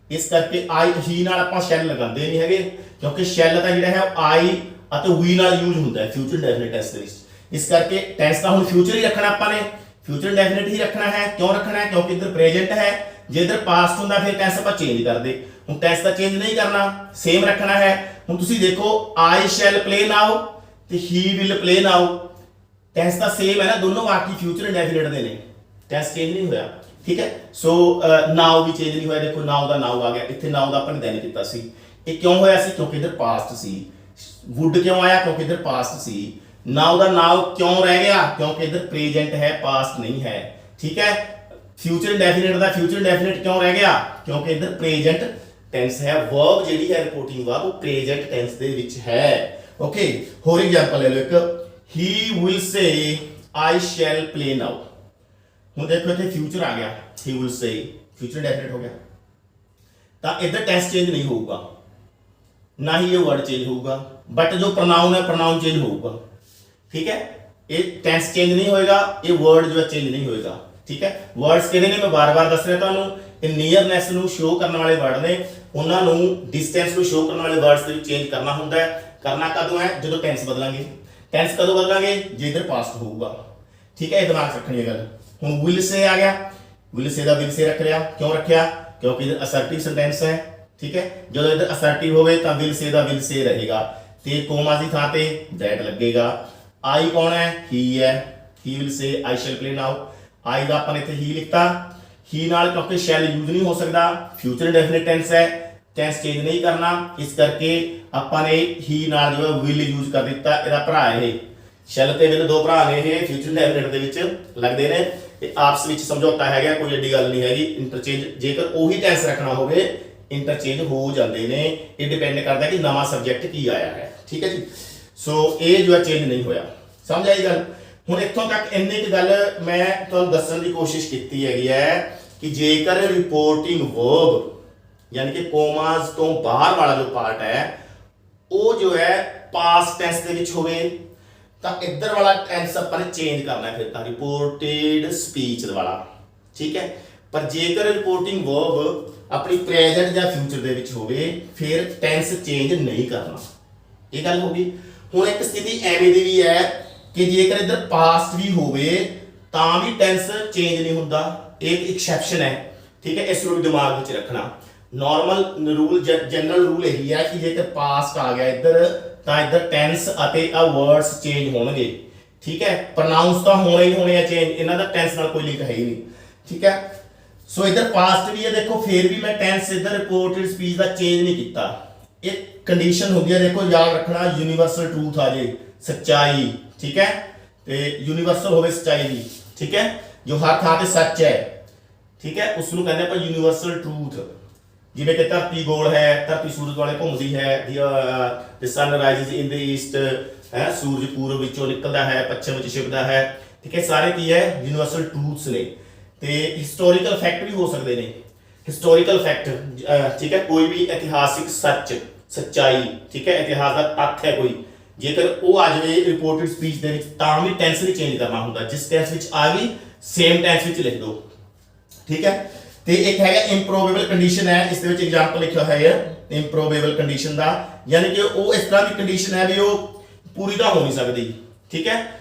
ਇਸ ਕਰਕੇ ਆਈ ਹੀ ਨਾਲ ਆਪਾਂ ਸ਼ੈਲ ਲਗਾਉਂਦੇ ਨਹੀਂ ਹੈਗੇ, ਕਿਉਂਕਿ ਸ਼ੈਲ ਤਾਂ ਜਿਹੜਾ ਹੈ ਆਈ ਅਤੇ ਵੀ ਨਾਲ ਯੂਜ਼ ਹੁੰਦਾ ਹੈ ਫਿਊਚਰ ਇੰਡੈਫਿਨਿਟ ਟੈਂਸ ਦੇ ਵਿੱਚ। ਇਸ ਕਰਕੇ ਟੈਂਸ ਤਾਂ ਹੁਣ ਫਿਊਚਰ ਹੀ ਰੱਖਣਾ ਆਪਾਂ ਨੇ, ਫਿਊਚਰ ਇੰਡੈਫਿਨਿਟ ਹੀ ਰੱਖਣਾ ਹੈ। ਕਿਉਂ ਰੱਖਣਾ ਹੈ? ਕਿਉਂਕਿ ਇੱਧਰ ਪ੍ਰੈਜ਼ੈਂਟ ਹੈ। ਜੇ ਇੱਧਰ ਪਾਸਟ ਹੁੰਦਾ ਫਿਰ ਟੈਂਸ ਆਪਾਂ ਚੇਂਜ ਕਰਦੇ। ਹੁਣ ਟੈਂਸ ਤਾਂ ਚੇਂਜ ਨਹੀਂ ਕਰਨਾ, ਸੇਮ ਰੱਖਣਾ ਹੈ। ਹੁਣ ਤੁਸੀਂ ਦੇਖੋ ਆਈ ਸ਼ੈਲ ਪਲੇ ਨਾਓ ਤੇ he will play now, tense ਤਾਂ ਸੇਮ ਹੈ ਨਾ, ਦੋਨੋਂ ਬਾਕੀ ਫਿਊਚਰ ਇੰਡੈਫਿਨਿਟ ਦੇ ਨੇ, ਟੈਂਸ ਚੇਂਜ ਨਹੀਂ ਹੋਇਆ, ਠੀਕ ਹੈ। ਸੋ ਨਾਓ ਵੀ ਚੇਂਜ ਨਹੀਂ ਹੋਇਆ। ਦੇਖੋ ਨਾਓ ਦਾ ਨਾਓ ਆ ਗਿਆ, ਇੱਥੇ ਨਾਓ ਦਾ ਆਪਾਂ ਨੇ ਦੈਨ ਕੀਤਾ ਸੀ। ਇਹ ਕਿਉਂ ਹੋਇਆ ਸੀ? ਕਿਉਂਕਿ ਇੱਧਰ ਪਾਸਟ ਸੀ। ਵੁੱਡ ਕਿਉਂ ਆਇਆ? ਕਿਉਂਕਿ ਇੱਧਰ ਪਾਸਟ ਸੀ। ਨਾਓ ਦਾ ਨਾਓ ਕਿਉਂ ਰਹਿ ਗਿਆ? ਕਿਉਂਕਿ ਇੱਧਰ ਪ੍ਰੈਜ਼ੈਂਟ ਹੈ, ਪਾਸਟ ਨਹੀਂ ਹੈ, ਠੀਕ ਹੈ। ਫਿਊਚਰ ਇੰਡੈਫਿਨਿਟ ਦਾ ਫਿਊਚਰ ਇੰਡੈਫਿਨਿਟ ਕਿਉਂ ਰਹਿ ਗਿਆ? ਕਿਉਂਕਿ ਇੱਧਰ ਪ੍ਰੈਜ਼ੈਂਟ ਟੈਂਸ ਹੈ। ਵਰਬ ਜਿਹੜੀ ਹੈ ਰਿਪੋਰਟਿੰਗ ਵਰਬ ਉਹ ਪ੍ਰੈਜ਼ੈਂਟ ਟੈਂਸ ਦੇ ਵਿੱਚ ਹੈ। ਓਕੇ, ਹੋਰ ਐਗਜ਼ਾਮਪਲ ਲੈ ਲਓ ਇੱਕ, he will say I shall play now। ਹੁਣ ਦੇਖੋ ਇੱਥੇ ਫਿਊਚਰ ਆ ਗਿਆ, he will say future definite ਹੋ ਗਿਆ, ਤਾਂ ਇੱਧਰ ਟੈਂਸ ਚੇਂਜ ਨਹੀਂ ਹੋਊਗਾ, ਨਾ ਹੀ ਇਹ ਵਰਡ ਚੇਂਜ ਹੋਊਗਾ, ਬਟ ਜੋ ਪ੍ਰੋਨਾउन ਹੈ ਪ੍ਰੋਨਾउन ਚੇਂਜ ਹੋਊਗਾ। ਠੀਕ ਹੈ, ਇਹ ਟੈਂਸ ਚੇਂਜ ਨਹੀਂ ਹੋਏਗਾ, ਇਹ ਵਰਡ ਜੋ ਹੈ ਚੇਂਜ ਨਹੀਂ ਹੋਏਗਾ। ਠੀਕ ਹੈ, ਵਰਡਸ ਕਿਹੜੇ ਨੇ, ਮੈਂ ਬਾਰ-ਬਾਰ ਦੱਸ ਰਿਹਾ ਤੁਹਾਨੂੰ, ਇਹ ਨੀਅਰਨੈਸ ਨੂੰ ਸ਼ੋ ਕਰਨ ਵਾਲੇ ਵਰਡ ਨੇ, ਉਹਨਾਂ ਨੂੰ ਡਿਸਟੈਂਸ ਨੂੰ ਸ਼ੋ ਕਰਨ ਵਾਲੇ ਵਰਡਸ ਦੇ ਵਿੱਚ ਚੇਂਜ ਕਰਨਾ ਹੁੰਦਾ ਹੈ। ਕਰਨਾ ਕਦੋਂ ਹੈ, ਜਦੋਂ ਟੈਂਸ ਬਦਲਾਂਗੇ। ਟੈਂਸ ਕਦੋਂ ਬਦਲਾਂਗੇ, ਜੇ ਇਧਰ ਪਾਸਟ ਹੋਊਗਾ। ਠੀਕ ਹੈ, ਇਹ ਦਿਮਾਗ 'ਚ ਰੱਖਣੀ ਹੈ ਗੱਲ। ਹੁਣ ਵਿਲ ਸੇ ਆ ਗਿਆ, ਵਿਲ ਸੇ ਦਾ ਵਿਲ ਸੇ ਰੱਖ ਲਿਆ, ਕਿਉਂ ਰੱਖਿਆ, ਕਿਉਂਕਿ ਇਧਰ ਅਸਰਟਿਵ ਸੈਂਟੈਂਸ ਹੈ। ਠੀਕ ਹੈ, ਜਦੋਂ ਇਧਰ ਅਸਰਟਿਵ ਹੋਵੇ ਤਾਂ ਵਿਲ ਸੇ ਦਾ ਵਿਲ ਸੇ ਰਹੇਗਾ ਤੇ ਕੋਮਾ ਦੀ ਥਾਂ ਤੇ ਦੈਟ ਲੱਗੇਗਾ। ਆਈ ਕੌਣ ਹੈ, ਹੀ ਹੈ, he will say I shall play now. I ਦਾ ਆਪਾਂ ਨੇ ਇੱਥੇ ਹੀ ਲਿਖਤਾ, ਹੀ ਨਾਲ ਕਿਉਂਕਿ ਸ਼ੈਲ ਯੂਜ਼ ਨਹੀਂ ਹੋ ਸਕਦਾ, ਫਿਊਚਰ ਇੰਡੈਫਿਨਿਟ ਟੈਂਸ ਹੈ, ਟੈਂਸ ਚੇਂਜ ਨਹੀਂ ਕਰਨਾ, ਇਸ ਕਰਕੇ ਆਪਾਂ ਨੇ ਹੀ ਨਾਲ ਜੋ ਹੈ ਵਿਲ ਯੂਜ਼ ਕਰ ਦਿੱਤਾ। ਇਹਦਾ ਭਰਾ ਇਹ ਸ਼ੈਲ ਤੇ ਵਿਲ ਦੋ ਭਰਾ ਨੇ, ਇਹ ਫਿਊਚਰ ਇੰਡੈਫਿਨਿਟ ਦੇ ਵਿੱਚ ਲੱਗਦੇ ਨੇ। ਇਹ ਆਪਸ ਵਿੱਚ ਸਮਝੌਤਾ ਹੈਗਾ, ਕੋਈ ਏਡੀ ਗੱਲ ਨਹੀਂ ਹੈਗੀ। ਇੰਟਰਚੇਂਜ ਜੇਕਰ ਉਹੀ ਟੈਂਸ ਰੱਖਣਾ ਹੋਵੇ ਇੰਟਰਚੇਂਜ ਹੋ ਜਾਂਦੇ ਨੇ, ਇਹ ਡਿਪੈਂਡ ਕਰਦਾ ਕਿ ਨਵਾਂ ਸਬਜੈਕਟ ਕੀ ਆਇਆ ਹੈ। ਠੀਕ ਹੈ ਜੀ, ਸੋ ਇਹ ਜੋ ਹੈ ਚੇਂਜ ਨਹੀਂ ਹੋਇਆ। ਸਮਝ ਆਈ ਗੱਲ। ਹੁਣ ਇੱਥੋਂ ਤੱਕ ਇੰਨੀ ਕੁ ਗੱਲ ਮੈਂ ਤੁਹਾਨੂੰ ਦੱਸਣ ਦੀ ਕੋਸ਼ਿਸ਼ ਕੀਤੀ ਹੈਗੀ ਹੈ ਕਿ ਜੇਕਰ ਰਿਪੋਰਟਿੰਗ ਵਰਬ ਯਾਨੀ ਕਿ ਕੋਮਾਸ ਤੋਂ ਬਾਹਰ ਵਾਲਾ ਜੋ ਪਾਰਟ ਹੈ ਉਹ ਜੋ ਹੈ ਪਾਸਟ ਟੈਂਸ ਦੇ ਵਿੱਚ ਹੋਵੇ ਤਾਂ ਇੱਧਰ ਵਾਲਾ ਟੈਂਸ ਆਪਾਂ ਨੇ ਚੇਂਜ ਕਰਨਾ ਹੈ, ਫਿਰ ਤਾਂ ਰਿਪੋਰਟਡ ਸਪੀਚ ਵਾਲਾ। ਠੀਕ ਹੈ, ਪਰ ਜੇਕਰ ਰਿਪੋਰਟਿੰਗ ਵਰਬ ਆਪਣੀ ਪ੍ਰੈਜ਼ੈਂਟ ਜਾਂ ਫਿਊਚਰ ਦੇ ਵਿੱਚ ਹੋਵੇ ਫਿਰ ਟੈਂਸ ਚੇਂਜ ਨਹੀਂ ਕਰਨਾ। ਇਹ ਗੱਲ ਹੋ ਗਈ। ਹੁਣ ਇੱਕ ਸਥਿਤੀ ਐਵੇਂ ਦੀ ਵੀ ਹੈ ਕਿ ਜੇਕਰ ਇੱਧਰ ਪਾਸਟ ਵੀ ਹੋਵੇ ਤਾਂ ਵੀ ਟੈਂਸ ਚੇਂਜ ਨਹੀਂ ਹੁੰਦਾ, ਇਹ ਇੱਕ ਐਕਸੈਪਸ਼ਨ ਹੈ। ਠੀਕ ਹੈ, ਇਸ ਨੂੰ ਵੀ ਦਿਮਾਗ ਵਿੱਚ ਰੱਖਣਾ। ਨਾਰਮਲ ਰੂਲ, ਜਨਰਲ ਰੂਲ ਇਹੀ ਹੈ ਕਿ ਜੇਕਰ ਪਾਸਟ ਆ ਗਿਆ ਇੱਧਰ ਤਾਂ ਇੱਧਰ ਟੈਂਸ ਅਤੇ ਆ ਵਰਡਸ ਚੇਂਜ ਹੋਣਗੇ। ਠੀਕ ਹੈ, ਪ੍ਰੋਨਾउंस ਤਾਂ ਹੋਣੇ ਹੀ ਹੋਣੇ ਆ ਚੇਂਜ, ਇਹਨਾਂ ਦਾ ਟੈਂਸ ਨਾਲ ਕੋਈ ਲਿੰਕ ਹੈ ਹੀ ਨਹੀਂ। ਠੀਕ ਹੈ, ਸੋ ਇੱਧਰ ਪਾਸਟ ਵੀ ਹੈ, ਦੇਖੋ ਫਿਰ ਵੀ ਮੈਂ ਟੈਂਸ ਇੱਧਰ ਰਿਪੋਰਟਡ ਸਪੀਚ ਦਾ ਚੇਂਜ ਨਹੀਂ ਕੀਤਾ। ਇਹ ਕੰਡੀਸ਼ਨ ਹੁੰਦੀ ਹੈ, ਦੇਖੋ ਯਾਦ ਰੱਖਣਾ, ਯੂਨੀਵਰਸਲ ਟਰੂਥ ਆ ਜੇ, ਸੱਚਾਈ। ਠੀਕ ਹੈ, ਤੇ ਯੂਨੀਵਰਸਲ ਹੋਵੇ ਸੱਚਾਈ ਦੀ। ਠੀਕ ਹੈ, ਜੋ ਹਰ ਥਾਂ ਤੇ ਸੱਚ ਹੈ। ਠੀਕ ਹੈ, ਉਸ ਨੂੰ ਕਹਿੰਦੇ ਆਪਾਂ ਯੂਨੀਵਰਸਲ ਟਰੂਥ। ਜਿਵੇਂ ਕਿ ਧਰਤੀ ਗੋਲ ਹੈ, ਧਰਤੀ ਸੂਰਜ ਵਾਲੇ ਘੁੰਮਦੀ ਹੈ, the sun rises in the east, ਹੈ ਸੂਰਜ ਪੂਰਬ ਵਿੱਚੋਂ ਨਿਕਲਦਾ ਹੈ, ਪੱਛਮ ਵਿੱਚ ਛਿਪਦਾ ਹੈ। ਠੀਕ ਹੈ, ਸਾਰੇ ਕੀ ਹੈ, ਯੂਨੀਵਰਸਲ ਟਰੂਥਸ ਨੇ। ਤੇ ਹਿਸਟੋਰੀਕਲ ਫੈਕਟ ਵੀ ਹੋ ਸਕਦੇ ਨੇ, ਹਿਸਟੋਰੀਕਲ ਫੈਕਟ। ਠੀਕ ਹੈ, ਕੋਈ ਵੀ ਇਤਿਹਾਸਿਕ ਸੱਚ, ਸੱਚਾਈ। ਠੀਕ ਹੈ, ਇਤਿਹਾਸ ਦਾ ਤੱਥ ਹੈ ਕੋਈ, ਜੇਕਰ ਉਹ ਆ ਜਾਵੇ ਰਿਪੋਰਟਡ ਸਪੀਚ ਦੇ ਵਿੱਚ ਤਾਂ ਵੀ ਟੈਂਸ ਨਹੀਂ ਚੇਂਜ ਕਰਨਾ ਹੁੰਦਾ। ਜਿਸ ਟੈਂਸ ਵਿੱਚ ਆ ਗਈ ਸੇਮ ਟੈਂਸ ਵਿੱਚ ਲਿਖ ਦਿਓ। ਠੀਕ ਹੈ, ਤੇ ਇੱਕ ਹੈਗਾ ਇੰਪਰੋਬੇਬਲ ਕੰਡੀਸ਼ਨ ਹੈ, ਇਸ ਦੇ ਵਿੱਚ ਐਗਜ਼ਾਮਪਲ ਲਿਖਿਆ ਹੋਇਆ ਹੈ ਇੰਪਰੋਬੇਬਲ ਕੰਡੀਸ਼ਨ ਦਾ, ਯਾਨੀ ਕਿ ਉਹ ਇਸ ਤਰ੍ਹਾਂ ਦੀ ਕੰਡੀਸ਼ਨ ਹੈ ਵੀ ਉਹ ਪੂਰੀ ਤਾਂ ਹੋ ਨਹੀਂ ਸਕਦੀ। ਠੀਕ ਹੈ,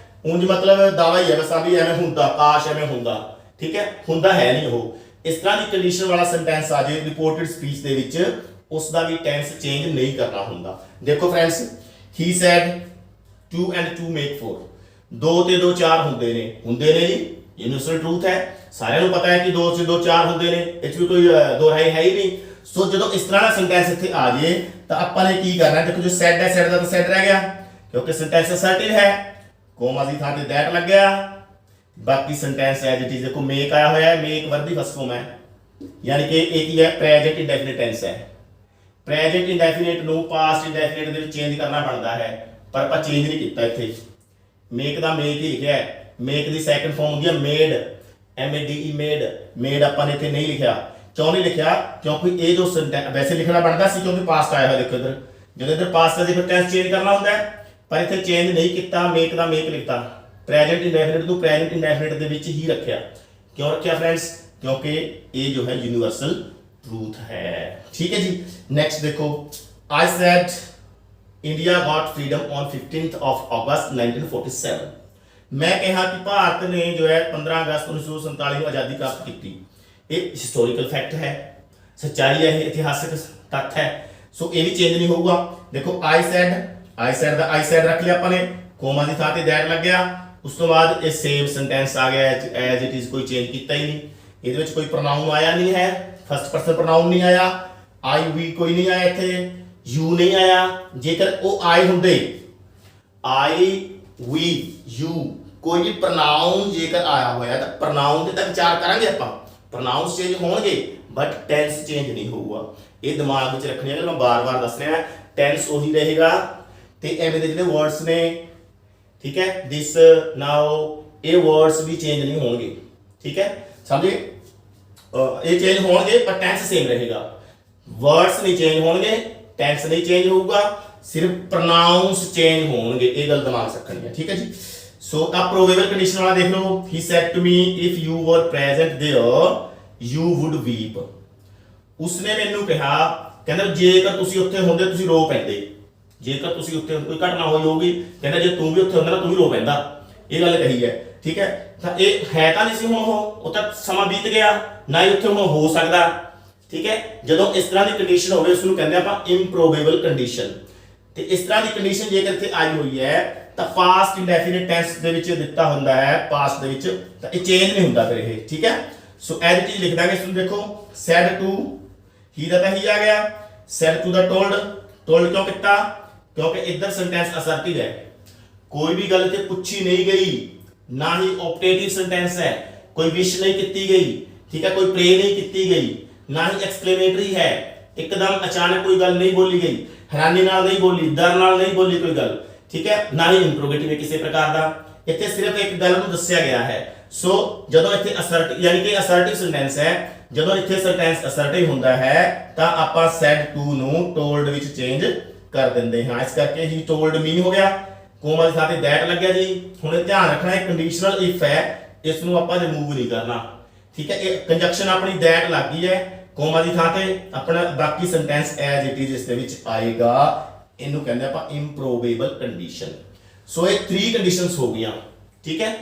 ਉਂਝ ਮਤਲਬ ਦਾਵਾ ਹੀ ਹੈ ਬਸ, ਆ ਵੀ ਐਵੇਂ ਹੁੰਦਾ, ਕਾਸ਼ ਐਵੇਂ ਹੁੰਦਾ। ਠੀਕ ਹੈ, ਹੁੰਦਾ ਹੈ ਨਹੀਂ ਉਹ। ਇਸ ਤਰ੍ਹਾਂ ਦੀ ਕੰਡੀਸ਼ਨ ਵਾਲਾ ਸੈਂਟੈਂਸ ਆ ਜੇ ਰਿਪੋਰਟਡ ਸਪੀਚ ਦੇ ਵਿੱਚ, ਉਸ ਦਾ ਵੀ ਟੈਂਸ ਚੇਂਜ ਨਹੀਂ ਕਰਨਾ ਹੁੰਦਾ। ਦੇਖੋ friends, he said 2 and 2 make 4, 2 ਤੇ 2 4 ਹੁੰਦੇ ਨੇ ਜੀ, ਯੂਨੀਵਰਸਲ ਟਰੂਥ ਹੈ, ਸਾਰਿਆਂ ਨੂੰ ਪਤਾ ਹੈ ਕਿ 2 ਤੇ 2 4 ਹੁੰਦੇ ਨੇ, ਇਹ 'ਚ ਵੀ ਕੋਈ ਦੋਹਰਾਈ ਹੈ ਹੀ ਨਹੀਂ। ਸੋ ਜਦੋਂ ਇਸ ਤਰ੍ਹਾਂ ਦਾ ਸੈਂਟੈਂਸ ਇੱਥੇ ਆ ਜੇ ਤਾਂ ਆਪਾਂ ਨੇ ਕੀ ਕਰਨਾ, ਦੇਖੋ ਜੋ ਸੈਡ ਹੈ, ਸੈਡ ਦਾ ਤਾਂ ਸੈਡ ਰਹਿ ਗਿਆ ਕਿਉਂਕਿ ਸੈਂਟੈਂਸ ਅਸਰਟਿਵ ਹੈ, ਕੋਮਾ ਦੀ ਥਾਂ ਤੇ ਦੈਟ ਲੱਗ ਗਿਆ। ਬਾਕੀ ਸੈਂਟੈਂਸ ਐਜ਼ ਇਟ ਇਜ਼, ਦੇਖੋ ਮੇਕ ਆਇਆ ਹੋਇਆ ਹੈ, ਮੇਕ ਵਰਬ ਦੀ ਫਸਟ ਫਾਰਮ ਹੈ, ਯਾਨੀ ਕਿ ਇਹ ਕੀ ਹੈ, ਪ੍ਰੈਜ਼ੈਂਟ ਇੰਡੈਫਿਨਿਟ ਟੈਂਸ ਹੈ। ਪ੍ਰੈਜ਼ੈਂਟ ਇੰਡੈਫਿਨਿਟ ਨੂੰ ਪਾਸਟ ਇੰਡੈਫਿਨਿਟ ਦੇ ਵਿੱਚ ਚੇਂਜ ਕਰਨਾ ਬਣਦਾ ਹੈ, ਪਰ ਆਪਾਂ ਚੇਂਜ ਨਹੀਂ ਕੀਤਾ ਇੱਥੇ। ਮੇਕ ਦਾ ਮੇਕ ਹੀ ਲਿਖਿਆ ਹੈ, ਮੇਕ ਦੀ ਸੈਕੰਡ ਫਾਰਮ ਹੁੰਦੀ ਹੈ ਮੇਡ, MADE ਮੇਡ। ਮੇਡ ਆਪਾਂ ਨੇ ਇੱਥੇ ਨਹੀਂ ਲਿਖਿਆ, ਕਿਉਂ ਨਹੀਂ ਲਿਖਿਆ, ਕਿਉਂਕਿ ਇਹ ਜੋ ਵੈਸੇ ਲਿਖਣਾ ਬਣਦਾ ਸੀ ਕਿਉਂਕਿ ਪਾਸਟ ਆਇਆ ਹੋਇਆ। ਦੇਖੋ ਇੱਧਰ ਜਦੋਂ ਇੱਧਰ ਪਾਸਟ ਹੈ ਫਿਰ ਟੈਂਸ ਚੇਂਜ ਕਰਨਾ ਹੁੰਦਾ ਹੈ, ਪਰ ਇੱਥੇ ਚੇਂਜ ਨਹੀਂ ਕੀਤਾ, ਮੇਕ ਦਾ ਮੇਕ ਲਿਖਤਾ। ਪ੍ਰੈਜ਼ੈਂਟ ਇੰਡੈਫਿਨਿਟ ਨੂੰ ਪ੍ਰੈਜ਼ੈਂਟ ਇੰਡੈਫਿਨਿਟ ਦੇ ਵਿੱਚ ਹੀ ਰੱਖਿਆ। ਕਿਉਂ ਰੱਖਿਆ ਫਰੈਂਡਸ, ਕਿਉਂਕਿ ਇਹ ਜੋ ਹੈ ਯੂਨੀਵਰਸਲ ट्रूथ है। ठीक है जी, नेक्स्ट देखो, I said India got freedom on 15th of August 1947। मैं कहा कि भारत ने जो है 15 अगस्त 1947 ਨੂੰ आज़ादी प्राप्त की। ये हिस्टोरिकल फैक्ट है, सच्चाई है, ऐतिहासिक तथ्य है, सो ये भी चेंज नहीं होगा। देखो आई सैड ਦਾ आई सैड रख लिया अपने, कोमा की थां ते दैट लग गया, उस तो बाद ये सेम सेंटेंस आ गया एज इट इज, कोई चेंज किया ही नहीं। ਇਹਦੇ ਵਿੱਚ ਕੋਈ ਪ੍ਰੋਨਾउन ਆਇਆ ਨਹੀਂ ਹੈ, ਫਸਟ ਪਰਸਨ ਪ੍ਰੋਨਾउन ਨਹੀਂ ਆਇਆ, ਆਈ ਵੀ ਕੋਈ ਨਹੀਂ ਆਇਆ, ਇੱਥੇ ਯੂ ਨਹੀਂ ਆਇਆ। ਜੇਕਰ ਉਹ ਆਏ ਹੁੰਦੇ, ਆਈ ਵੀ ਯੂ ਕੋਈ ਵੀ ਪ੍ਰੋਨਾउन ਜੇਕਰ ਆਇਆ ਹੋਇਆ ਤਾਂ ਪ੍ਰੋਨਾउन ਤੇ ਤਾਂ ਵਿਚਾਰ ਕਰਾਂਗੇ ਆਪਾਂ, ਪ੍ਰੋਨਾउंस ਚੇਂਜ ਹੋਣਗੇ ਬਟ ਟੈਂਸ ਚੇਂਜ ਨਹੀਂ ਹੋਊਗਾ। ਇਹ ਦਿਮਾਗ ਵਿੱਚ ਰੱਖਣੀ ਹੈ, ਮੈਂ ਬਾਰ-ਬਾਰ ਦੱਸ ਰਿਹਾ ਟੈਂਸ ਉਹੀ ਰਹੇਗਾ ਤੇ ਐਵੇਂ ਦੇ ਜਿਹੜੇ ਵਰਡਸ ਨੇ, ਠੀਕ ਹੈ, ਦਿਸ ਨਾਓ, ਇਹ ਵਰਡਸ ਵੀ ਚੇਂਜ ਨਹੀਂ ਹੋਣਗੇ, ਠੀਕ ਹੈ, ਸਮਝੇ, ਇਹ ਚੇਂਜ ਹੋਣਗੇ ਪਰ ਟੈਂਸ ਸੇਮ ਰਹੇਗਾ, ਵਰਡਸ ਨਹੀਂ ਚੇਂਜ ਹੋਣਗੇ, ਟੈਂਸ ਨਹੀਂ ਚੇਂਜ ਹੋਊਗਾ, ਸਿਰਫ ਪ੍ਰੋਨਾउंस ਚੇਂਜ ਹੋਣਗੇ, ਇਹ ਗੱਲ ਦਿਮਾਗ 'ਚ ਰੱਖਣੀ ਹੈ, ਠੀਕ ਹੈ ਜੀ। ਸੋ ਆ ਪ੍ਰੋਬੇਬਲ ਕੰਡੀਸ਼ਨ ਵਾਲਾ ਦੇਖ ਲਓ, he said to me if you were present there you would weep, ਉਸਨੇ ਮੈਨੂੰ ਕਿਹਾ, ਕਹਿੰਦਾ ਜੇਕਰ ਤੁਸੀਂ ਉੱਥੇ ਹੁੰਦੇ ਤੁਸੀਂ ਰੋ ਪੈਂਦੇ, ਜੇਕਰ ਤੁਸੀਂ ਉੱਥੇ ਕੋਈ ਘਟਨਾ ਹੋਈ ਹੋਊਗੀ, ਕਹਿੰਦਾ ਜੇ ਤੂੰ ਵੀ ਉੱਥੇ ਹੁੰਦਾ ਨਾ ਤੂੰ ਵੀ ਰੋ ਪੈਂਦਾ, ਇਹ ਗੱਲ ਕਹੀ ਹੈ, ਠੀਕ ਹੈ। ਤਾਂ ਇਹ ਹੈ ਤਾਂ ਨਹੀਂ ਸੀ ਹੁਣ, ਉਹ ਤਾਂ ਸਮਾਂ ਬੀਤ ਗਿਆ, ਨਾ ਹੀ ਉੱਥੇ ਹੁਣ ਹੋ ਸਕਦਾ, ਠੀਕ ਹੈ। ਜਦੋਂ ਇਸ ਤਰ੍ਹਾਂ ਦੀ ਕੰਡੀਸ਼ਨ ਹੋਵੇ ਉਸ ਨੂੰ ਕਹਿੰਦੇ ਆਪਾਂ ਇੰਪ੍ਰੋਬੇਬਲ ਕੰਡੀਸ਼ਨ। ਤੇ ਇਸ ਤਰ੍ਹਾਂ ਦੀ ਕੰਡੀਸ਼ਨ ਜੇਕਰ ਇੱਥੇ ਆਈ ਹੋਈ ਹੈ ਤਾਂ ਪਾਸਟ ਇੰਡੈਫੀਨਿਟ ਟੈਂਸ ਦੇ ਵਿੱਚ ਦਿੱਤਾ ਹੁੰਦਾ ਹੈ, ਪਾਸਟ ਦੇ ਵਿੱਚ, ਤਾਂ ਇਹ ਚੇਂਜ ਨਹੀਂ ਹੁੰਦਾ ਫਿਰ ਇਹ, ਠੀਕ ਹੈ। ਸੋ ਐਜ਼ ਇਟ ਇਜ਼ ਲਿਖ ਦਾਂਗੇ, ਇਸ ਨੂੰ ਦੇਖੋ, ਸੈਡ ਟੂ, ਹੀ ਦਾ ਤਾਂ ਹੀ ਆ ਗਿਆ, ਸੈਡ ਟੂ ਦਾ ਟੋਲਡ, ਟੋਲਡ ਕਿਉਂ ਕੀਤਾ, ਕਿਉਂਕਿ ਇੱਧਰ ਸੈਂਟੈਂਸ ਅਸਰਟਿਵ ਹੈ, ਕੋਈ ਵੀ ਗੱਲ ਤੇ ਪੁੱਛੀ ਨਹੀਂ ਗਈ, ਨਾ ਹੀ ਓਪਟੇਟਿਵ ਸੈਂਟੈਂਸ ਹੈ, ਕੋਈ ਵਿਸ਼ ਨਹੀਂ ਕੀਤੀ ਗਈ, ਠੀਕ ਹੈ, ਕੋਈ ਪ੍ਰੇ ਨਹੀਂ ਕੀਤੀ ਗਈ, ਨਾ ਹੀ ਐਕਸਕਲੇਮੇਟਰੀ ਹੈ, ਇੱਕਦਮ ਅਚਾਨਕ ਕੋਈ ਗੱਲ ਨਹੀਂ ਬੋਲੀ ਗਈ, ਹੈਰਾਨੀ ਨਾਲ ਨਹੀਂ ਬੋਲੀ, ਡਰ ਨਾਲ ਨਹੀਂ ਬੋਲੀ ਕੋਈ ਗੱਲ, ਠੀਕ ਹੈ, ਨਾ ਹੀ ਇੰਟਰੋਗੇਟਿਵ ਹੈ ਕਿਸੇ ਪ੍ਰਕਾਰ ਦਾ, ਇੱਥੇ ਸਿਰਫ ਇੱਕ ਗੱਲ ਨੂੰ ਦੱਸਿਆ ਗਿਆ ਹੈ। ਸੋ ਜਦੋਂ ਇੱਥੇ ਅਸਰਟਿਵ ਯਾਨੀ ਕਿ ਅਸਰਟਿਵ ਸੈਂਟੈਂਸ ਹੈ, ਜਦੋਂ ਇੱਥੇ ਸੈਂਟੈਂਸ ਅਸਰਟਿਵ ਹੁੰਦਾ ਹੈ ਤਾਂ ਆਪਾਂ ਸੈਡ ਟੂ ਨੂੰ ਟੋਲਡ ਵਿੱਚ ਚੇਂਜ ਕਰ ਦਿੰਦੇ ਹਾਂ, ਇਸ ਕਰਕੇ ਹੀ ਟੋਲਡ ਮੀ ਹੋ ਗਿਆ, ਕੋਮਾ ਦੀ ਥਾਂ ਤੇ ਦੈਟ ਲੱਗਿਆ ਜੀ। ਹੁਣ ਇਹ ਧਿਆਨ ਰੱਖਣਾ ਹੈ ਕੰਡੀਸ਼ਨਲ ਇਫ ਹੈ, ਇਸ ਨੂੰ ਆਪਾਂ ਰਿਮੂਵ ਨਹੀਂ ਕਰਨਾ, ਠੀਕ ਹੈ, ਇਹ ਕੰਜੰਕਸ਼ਨ ਆਪਣੀ ਦੈਟ ਲੱਗ ਗਈ ਹੈ, ਕੋਮਾ ਦੀ ਥਾਂ ਤੇ ਆਪਣਾ ਬਾਕੀ ਸੈਂਟੈਂਸ ਐਜ਼ ਇਟ ਇਜ਼ ਇਸ ਦੇ ਵਿੱਚ ਆਏਗਾ, ਇਹਨੂੰ ਕਹਿੰਦੇ ਆਪਾਂ ਇੰਪ੍ਰੋਬੇਬਲ ਕੰਡੀਸ਼ਨ। ਸੋ ਇਹ 3 ਕੰਡੀਸ਼ਨਸ ਹੋ ਗਈਆਂ, ਠੀਕ ਹੈ।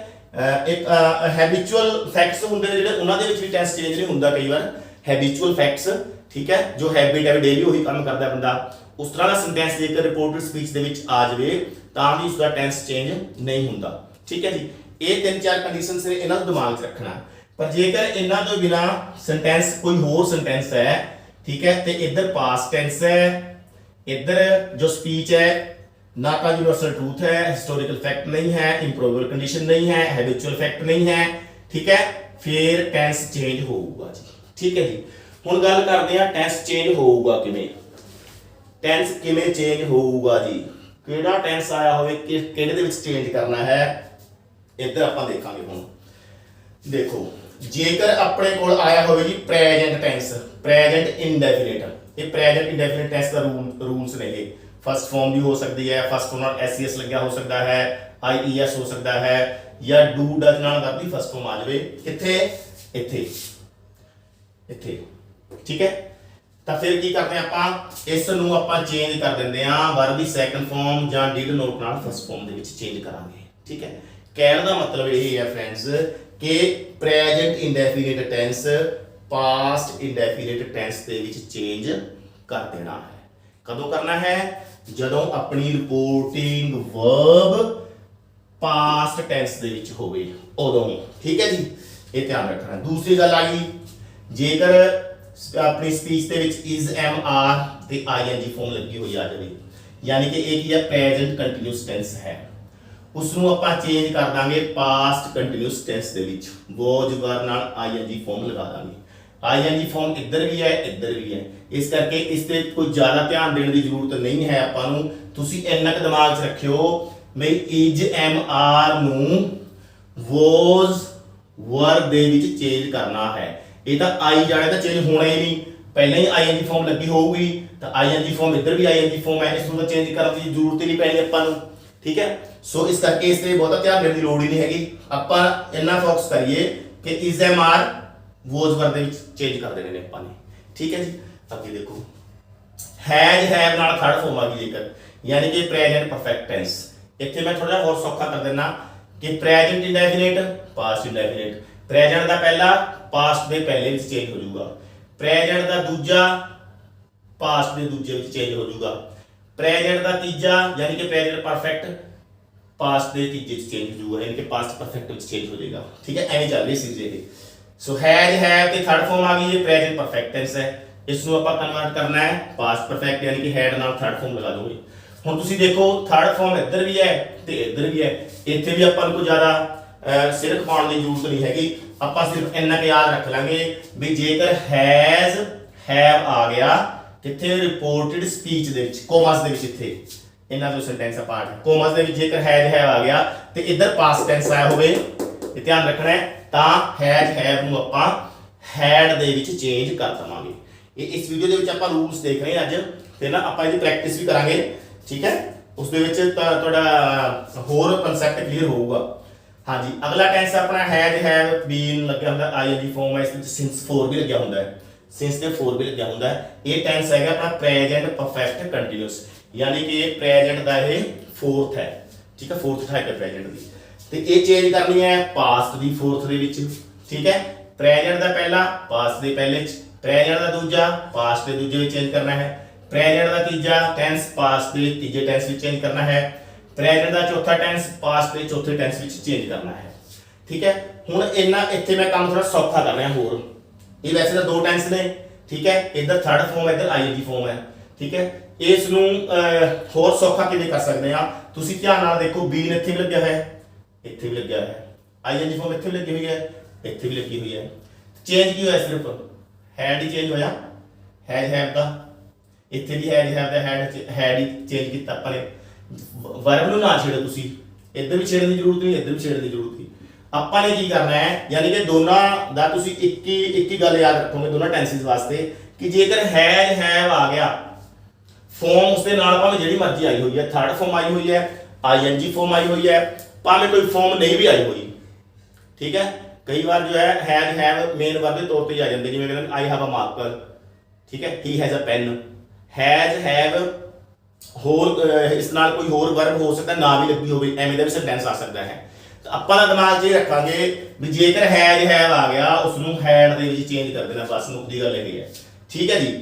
ਇੱਕ ਹੈਬਿਚੁਅਲ ਫੈਕਟਸ ਹੁੰਦੇ ਨੇ ਜਿਹੜੇ, ਉਹਨਾਂ ਦੇ ਵਿੱਚ ਵੀ ਟੈਂਸ ਚੇਂਜ ਨਹੀਂ ਹੁੰਦਾ ਕਈ ਵਾਰ, ਹੈਬਿਚੁਅਲ ਫੈਕਟਸ, ਠੀਕ ਹੈ, ਜੋ ਹੈਬਿਟ ਹੈ, ਡੇਲੀ ਉਹੀ ਕੰਮ ਕਰਦਾ ਬੰਦਾ, ਉਸ ਤਰ੍ਹਾਂ ਦਾ ਸੈਂਟੈਂਸ ਜੇਕਰ ਰਿਪੋਰਟਡ ਸਪੀਚ ਦੇ ਵਿੱਚ ਆ ਜਾਵੇ ਤਾਂ ਵੀ ਉਸਦਾ ਟੈਂਸ ਚੇਂਜ ਨਹੀਂ ਹੁੰਦਾ, ਠੀਕ ਹੈ ਜੀ। ਇਹ 3-4 ਕੰਡੀਸ਼ਨਸ ਨੇ, ਇਹਨਾਂ ਨੂੰ ਦਿਮਾਗ 'ਚ ਰੱਖਣਾ। ਪਰ ਜੇਕਰ ਇਹਨਾਂ ਤੋਂ ਬਿਨਾ ਸੈਂਟੈਂਸ ਕੋਈ ਹੋਰ ਸੈਂਟੈਂਸ ਹੈ, ਠੀਕ ਹੈ, ਤੇ ਇੱਧਰ ਪਾਸਟ ਟੈਂਸ ਹੈ, ਇੱਧਰ ਜੋ ਸਪੀਚ ਹੈ ना का यूनिवर्सल ट्रूथ है, हिस्टोरिकल फैक्ट नहीं है, इंप्रोबेबल कंडीशन नहीं है, हैबिचुअल फैक्ट नहीं है, ठीक है, फिर टेंस चेंज होगा जी, ठीक है जी। हुण गल करते हैं टेंस चेंज होगा किवें, टेंस किवें चेंज होगा जी, किहड़ा टेंस आया होवे किहड़े दे विच चेंज करना है, इधर आपां देखांगे। हुण देखो, जेकर अपने कोल आया होवे जी प्रेजेंट टेंस, प्रेजेंट इंडेफिनिट, ये प्रेजेंट इंडेफिनिट टेंस दा रूल्स ने, ये फर्स्ट फॉर्म भी हो सकती है, फर्स्ट फॉर्म ਨਾਲ ਐਸ ਲੱਗਿਆ ਹੋ ਸਕਦਾ ਹੈ, ਆਈਈਐਸ ਹੋ ਸਕਦਾ ਹੈ, ਜਾਂ ਡੂ ਡਜ਼ ਨਾਲ ਦਾ ਵੀ ਫਰਸਟ ਫॉर्म ਆ ਜਾਵੇ, ਕਿੱਥੇ, ਇੱਥੇ, ਇੱਥੇ, ਠੀਕ ਹੈ। ਤਾਂ ਫਿਰ ਕੀ ਕਰਦੇ ਆਪਾਂ, ਇਸ ਨੂੰ ਆਪਾਂ ਚੇਂਜ ਕਰ ਦਿੰਦੇ ਆ, ਵਰਬ ਦੀ ਸੈਕੰਡ ਫॉर्म ਜਾਂ ਡਿਡ ਨੋਟ ਨਾਲ ਫਰਸਟ ਫॉर्म ਦੇ ਵਿੱਚ ਚੇਂਜ ਕਰਾਂਗੇ, ਠੀਕ ਹੈ। ਕਹਿਣ ਦਾ ਮਤਲਬ ਇਹ ਹੈ ਫਰੈਂਡਸ ਕਿ present indefinite tense past indefinite tense ਦੇ ਵਿੱਚ ਚੇਂਜ ਕਰ ਦੇਣਾ ਹੈ। ਕਦੋਂ ਕਰਨਾ ਹੈ, ਜਦੋਂ ਆਪਣੀ ਰਿਪੋਰਟਿੰਗ ਵਰਬ ਪਾਸਟ ਟੈਂਸ ਦੇ ਵਿੱਚ ਹੋਵੇ ਉਦੋਂ, ਠੀਕ ਹੈ ਜੀ, ਇਹ ਧਿਆਨ ਰੱਖਣਾ। ਦੂਸਰੀ ਗੱਲ ਆ ਗਈ, ਜੇਕਰ ਆਪਣੀ ਸਪੀਚ ਦੇ ਵਿੱਚ ਇਜ਼, ਐਮ, ਆਰ ਤੇ ਆਈਐਨਜੀ ਫਾਰਮ ਲੱਗੀ ਹੋਈ ਆ ਜਾਵੇ, ਯਾਨੀ ਕਿ ਇਹ ਕੀ ਹੈ, ਪ੍ਰੈਜ਼ੈਂਟ ਕੰਟੀਨਿਊਸ ਟੈਂਸ ਹੈ, ਉਸ ਨੂੰ ਆਪਾਂ ਚੇਂਜ ਕਰ ਦਾਂਗੇ ਪਾਸਟ ਕੰਟੀਨਿਊਸ ਟੈਂਸ ਦੇ ਵਿੱਚ, ਵੋਜ ਵਰ ਨਾਲ ਆਈਐਨਜੀ ਫਾਰਮ ਲਗਾ ਦਾਂਗੇ। ਆਈਐਨਜੀ ਫਾਰਮ ਇੱਧਰ ਵੀ ਹੈ, ਇੱਧਰ ਵੀ ਹੈ, ਇਸ ਕਰਕੇ ਇਸ ਤੇ ਕੋਈ ਜ਼ਿਆਦਾ ਧਿਆਨ ਦੇਣ ਦੀ ਜ਼ਰੂਰਤ ਨਹੀਂ ਹੈ ਆਪਾਂ ਨੂੰ। ਤੁਸੀਂ ਇੰਨਾ ਕੁ ਦਿਮਾਗ 'ਚ ਰੱਖਿਓ ਵੀ ਇਜ਼, ਐਮ, ਆਰ ਨੂੰ ਵੋਜ਼ ਵਰ ਦੇ ਵਿੱਚ ਚੇਂਜ ਕਰਨਾ ਹੈ। ਇਹ ਤਾਂ ਆਈ ਜਾਣੇ ਤਾਂ ਚੇਂਜ ਹੋਣਾ ਹੀ ਨਹੀਂ, ਪਹਿਲਾਂ ਹੀ ਆਈਐਨਜੀ ਫਾਰਮ ਲੱਗੀ ਹੋਊਗੀ, ਤਾਂ ਆਈਐਨਜੀ ਫਾਰਮ ਇੱਧਰ ਵੀ ਆਈਐਨਜੀ ਫਾਰਮ ਹੈ, ਇਸ ਨੂੰ ਤਾਂ ਚੇਂਜ ਕਰਨ ਦੀ ਜ਼ਰੂਰਤ ਹੀ ਨਹੀਂ ਪੈਣੀ ਆਪਾਂ ਨੂੰ, ਠੀਕ ਹੈ। ਸੋ ਇਸ ਕਰਕੇ ਇਸ ਤੇ ਬਹੁਤਾ ਧਿਆਨ ਦੇਣ ਦੀ ਲੋੜ ਹੀ ਨਹੀਂ ਹੈਗੀ, ਆਪਾਂ ਇੰਨਾ ਫੋਕਸ ਕਰੀਏ ਕਿ ਇਜ਼, ਐਮ, ਆਰ ਵੋਜ਼ ਵਰ ਦੇ ਵਿੱਚ ਚੇਂਜ ਕਰ ਦੇਣੇ ਨੇ ਆਪਾਂ ਨੇ, ਠੀਕ ਹੈ ਜੀ। ਅੱਗੇ ਦੇਖੋ, हैज हैव ਨਾਲ थर्ड फॉर्म आ गई ਜੇਕਰ, यानी कि प्रेजेंट परफेक्ट टेंस। ਇੱਥੇ ਮੈਂ ਥੋੜਾ ਜਿਹਾ ਹੋਰ ਸੌਖਾ ਕਰ ਦੇਣਾ ਕਿ present indefinite past indefinite, present ਦਾ ਪਹਿਲਾ ਪਾਸਟ ਦੇ ਪਹਿਲੇ ਵਿੱਚ ਚੇਂਜ ਹੋ ਜਾਊਗਾ, प्रेजेंट ਦਾ ਦੂਜਾ ਪਾਸਟ ਦੇ ਦੂਜੇ ਵਿੱਚ ਚੇਂਜ ਹੋ ਜਾਊਗਾ, प्रेजेंट ਦਾ ਤੀਜਾ यानी कि प्रेजेंट परफेक्ट पास्ट ਦੇ ਤੀਜੇ ਵਿੱਚ ਚੇਂਜ ਹੋ ਜਾਊਗਾ, यानी कि पास्ट परफेक्ट ਵਿੱਚ ਚੇਂਜ ਹੋ ਜਾਏਗਾ, ठीक है। ਐਵੇਂ ਚੱਲ ਰਹੀ ਸੀ ਇਹ। सो हैज हैव ਤੇ थर्ड फॉर्म आ गई, ये प्रेजेंट परफेक्ट टेंस है, ਇਸ ਨੂੰ ਆਪਾਂ ਕਨਵਰਟ ਕਰਨਾ ਹੈ ਪਾਸਟ ਪਰਫੈਕਟ, ਯਾਨੀ ਕਿ ਹੈਡ ਨਾਲ ਥਰਡ ਫਾਰਮ ਲਗਾ ਦੋਗੇ। ਹੁਣ ਤੁਸੀਂ ਦੇਖੋ ਥਰਡ ਫਾਰਮ ਇੱਧਰ ਵੀ ਹੈ ਤੇ ਇੱਧਰ ਵੀ ਹੈ, ਇੱਥੇ ਵੀ ਆਪਾਂ ਨੂੰ ਕੋਈ ਜ਼ਿਆਦਾ ਸਿਰ ਖਪਾਉਣ ਦੀ ਜ਼ਰੂਰਤ ਨਹੀਂ ਹੈਗੀ, ਆਪਾਂ ਸਿਰਫ ਇੰਨਾ ਕਿ ਯਾਦ ਰੱਖ ਲਾਂਗੇ ਵੀ ਜੇਕਰ ਹੈਜ਼, ਹੈਵ ਆ ਗਿਆ ਕਿੱਥੇ ਰਿਪੋਰਟਡ ਸਪੀਚ ਦੇ ਵਿੱਚ ਕੋਮਸ ਦੇ ਵਿੱਚ ਇੱਥੇ ਇਹਨਾਂ ਤੋਂ ਸੈਂਟੈਂਸ ਆ ਪਾਰਟ ਕੋਮਸ ਦੇ ਵਿੱਚ ਜੇਕਰ ਹੈਜ਼ ਹੈਵ ਆ ਗਿਆ ਤੇ ਇੱਧਰ ਪਾਸਟ ਟੈਂਸ ਆਇਆ ਹੋਵੇ ਇਹ ਧਿਆਨ ਰੱਖਣਾ ਹੈ ਤਾਂ ਹੈਜ਼ ਹੈਵ ਨੂੰ ਆਪਾਂ ਹੈਡ ਦੇ ਵਿੱਚ ਚੇਂਜ ਕਰ ਦਵਾਂਗੇ। ਇਹ ਇਸ ਵੀਡੀਓ ਦੇ ਵਿੱਚ ਆਪਾਂ ਰੂਲਸ ਦੇਖ ਰਹੇ ਹਾਂ ਅੱਜ ਤੇ ਨਾ ਆਪਾਂ ਇਹਦੀ ਪ੍ਰੈਕਟਿਸ ਵੀ ਕਰਾਂਗੇ ਠੀਕ ਹੈ ਉਸ ਦੇ ਵਿੱਚ ਤੁਹਾਡਾ ਹੋਰ ਕਨਸੈਪਟ ਕਲੀਅਰ ਹੋਊਗਾ। ਹਾਂਜੀ ਅਗਲਾ ਟੈਂਸ ਆਪਣਾ ਹੈਜ਼ ਹੈਵ ਬੀਨ ਲੱਗਿਆ ਹੁੰਦਾ ਆਈਐਨਜੀ ਫਾਰਮ ਹੈ ਇਸ ਵਿੱਚ ਸਿੰਸ 4 ਵੀ ਲੱਗਿਆ ਹੁੰਦਾ ਹੈ ਸਿੰਸ ਦੇ 4 ਵੀ ਲੱਗਿਆ ਹੁੰਦਾ ਹੈ। ਇਹ ਟੈਂਸ ਹੈਗਾ ਆਪਣਾ ਪ੍ਰੈਜ਼ੈਂਟ ਪਰਫੈਕਟ ਕੰਟੀਨਿਊਸ यानी कि प्रेजेंट का ये फोर्थ है ठीक है फोर्थ है प्रेजेंट की तो ये चेंज करनी है पास्ट की फोर्थ दे विच ठीक है प्रेजेंट का पहला पास्ट के पहले प्रेजेंट का दूजा पास्ट के दूजे चेंज करना है प्रेजेंट का तीजा टेंस पास्ट के तीजे टेंस में चेंज करना है प्रेजेंट का चौथा टेंस पास्ट के चौथे टेंस में चेंज करना है ठीक है। हुण इन्ना इत्थे मैं काम थोड़ा सौखा कर रहा होर ये वैसे तो दो टेंस ने ठीक है इधर थर्ड फॉर्म इधर आईएनजी फॉर्म है ठीक है। ਇਸ ਨੂੰ ਹੋਰ ਸੌਖਾ ਕਿਵੇਂ ਕਰ ਸਕਦੇ ਆ ਤੁਸੀਂ ਧਿਆਨ ਨਾਲ ਦੇਖੋ ਬੀਨ ਇੱਥੇ ਵੀ ਲੱਗਿਆ ਹੈ ਇੱਥੇ ਵੀ ਲੱਗਿਆ ਹੈ ਆਈਐਨਜੀ ਫਾਰਮ ਇੱਥੇ ਵੀ ਲੱਗੀ ਹੋਈ ਹੈ ਇੱਥੇ ਵੀ ਲੱਗੀ ਹੋਈ ਹੈ ਚੇਂਜ ਕੀ ਹੋਇਆ ਸਿਰਫ ਹੈਡ ਹੀ ਚੇਂਜ ਹੋਇਆ ਹੈਜ਼ ਹੈਵ ਦਾ ਇੱਥੇ ਵੀ ਹੈਜ਼ ਹੈਵ ਦਾ ਹੈਡ ਹੀ ਚੇਂਜ ਕੀਤਾ ਆਪਾਂ ਨੇ ਵਰਬ ਨੂੰ ਨਾ ਛੇੜੋ ਤੁਸੀਂ ਇੱਧਰ ਵੀ ਛੇੜਨ ਦੀ ਜ਼ਰੂਰਤ ਨਹੀਂ ਇੱਧਰ ਵੀ ਛੇੜਨ ਦੀ ਜ਼ਰੂਰਤ ਨਹੀਂ ਆਪਾਂ ਨੇ ਕੀ ਕਰਨਾ ਹੈ ਯਾਨੀ ਕਿ ਦੋਨਾਂ ਦਾ ਤੁਸੀਂ ਇੱਕ ਹੀ ਗੱਲ ਯਾਦ ਰੱਖੋਗੇ ਦੋਨਾਂ ਟੈਂਸਿਸ ਵਾਸਤੇ ਕਿ ਜੇਕਰ ਹੈਜ਼ ਹੈਵ ਆ ਗਿਆ फॉर्म उसके नाल भावें जिहड़ी मर्जी आई हुई है थर्ड फॉर्म आई हुई है आईएनजी फॉर्म आई हुई है भावें कोई फॉर्म नहीं भी आई हुई ठीक है। कई बार जो है हैज हैव मेन वर्ब के तौर पर आ जाते जिवें कहते आई हैव अ मार्कर ठीक है he has a pen has have होर इस नाल कोई होर वर्ब हो सकता ना भी लगी होवे एवें दा भी सेंटेंस आ सकता है तो आपां दा दिमाग 'च रखांगे भी जेकर हैज हैव आ गया उसनूं हैड दे विच चेंज कर देना बस मुक्ति गल ये है ठीक है जी।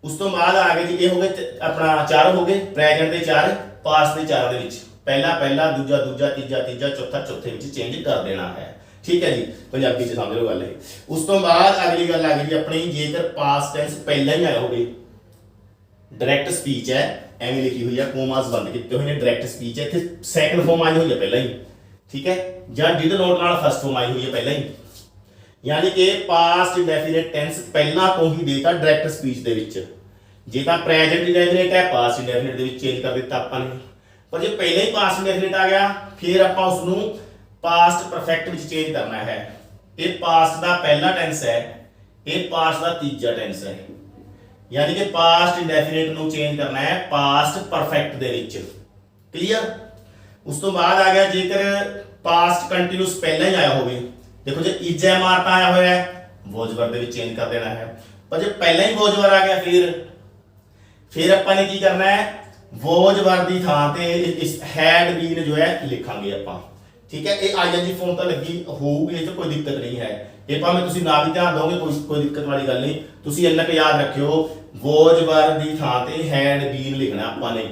उस तो बाद आ गए जी ये हो गए अपना चार हो गए प्रेजेंट के चार पास्ट के चार दे विच पहला पहला दूजा दूजा तीजा तीजा चौथा चौथे विच चेंज कर देना है ठीक है जी पंजाबी च समझ लो गल है। उस तो बाद अगली गल आ गई जी अपनी जेकर पास्ट टेंस पहला ही आया होवे डायरेक्ट स्पीच है एवें लिखी हुई है कोमास बंद किए हुए ने डायरेक्ट स्पीच है इत्थे सैकंड फॉर्म आई हुई है पहला ही ठीक है जां डिड नॉट नाल फर्स्ट फॉर्म आई हुई है पहला ही यानी कि पास्ट इंडेफिनिट टेंस पहला तो ही देता डायरेक्ट स्पीच दे विच जे तां प्रेजेंट इंडेफिनिट है past indefinite they which change कर दिता आपां ने पर जे पहले ही पास्ट इंडेफिनिट आ गया फिर आपां उसनूं पास्ट परफेक्ट विच चेंज करना है। ये पास्ट दा पहला टेंस है ये पास्ट दा तीजा टेंस है यानी कि पास्ट इंडेफिनिट नूं चेंज करना है पास्ट परफेक्ट दे विच क्लियर। उस तो बाद आ गया जेकर पास्ट कंटीन्यूअस पहला ही आया होवे देखो जे इज है मारता आया होया है was verb they which change कर देना है पर जे पहला ही वॉज वर्ब आ गया फिर अपन ने की करना है वॉज वर्ब की थां ते इस हैड बीन जो है लिखांगे अपन ठीक है। ये आईएनजी फॉर्म तो लगी होगी ये तो कोई दिक्कत नहीं है ये भावें तुसीं ना भी ध्यान दोगे कोई दिक्कत वाली गल नहीं तुसीं इन्ना क याद रखियो वॉज वर्ब की थां ते हैड बीन लिखना अपन ने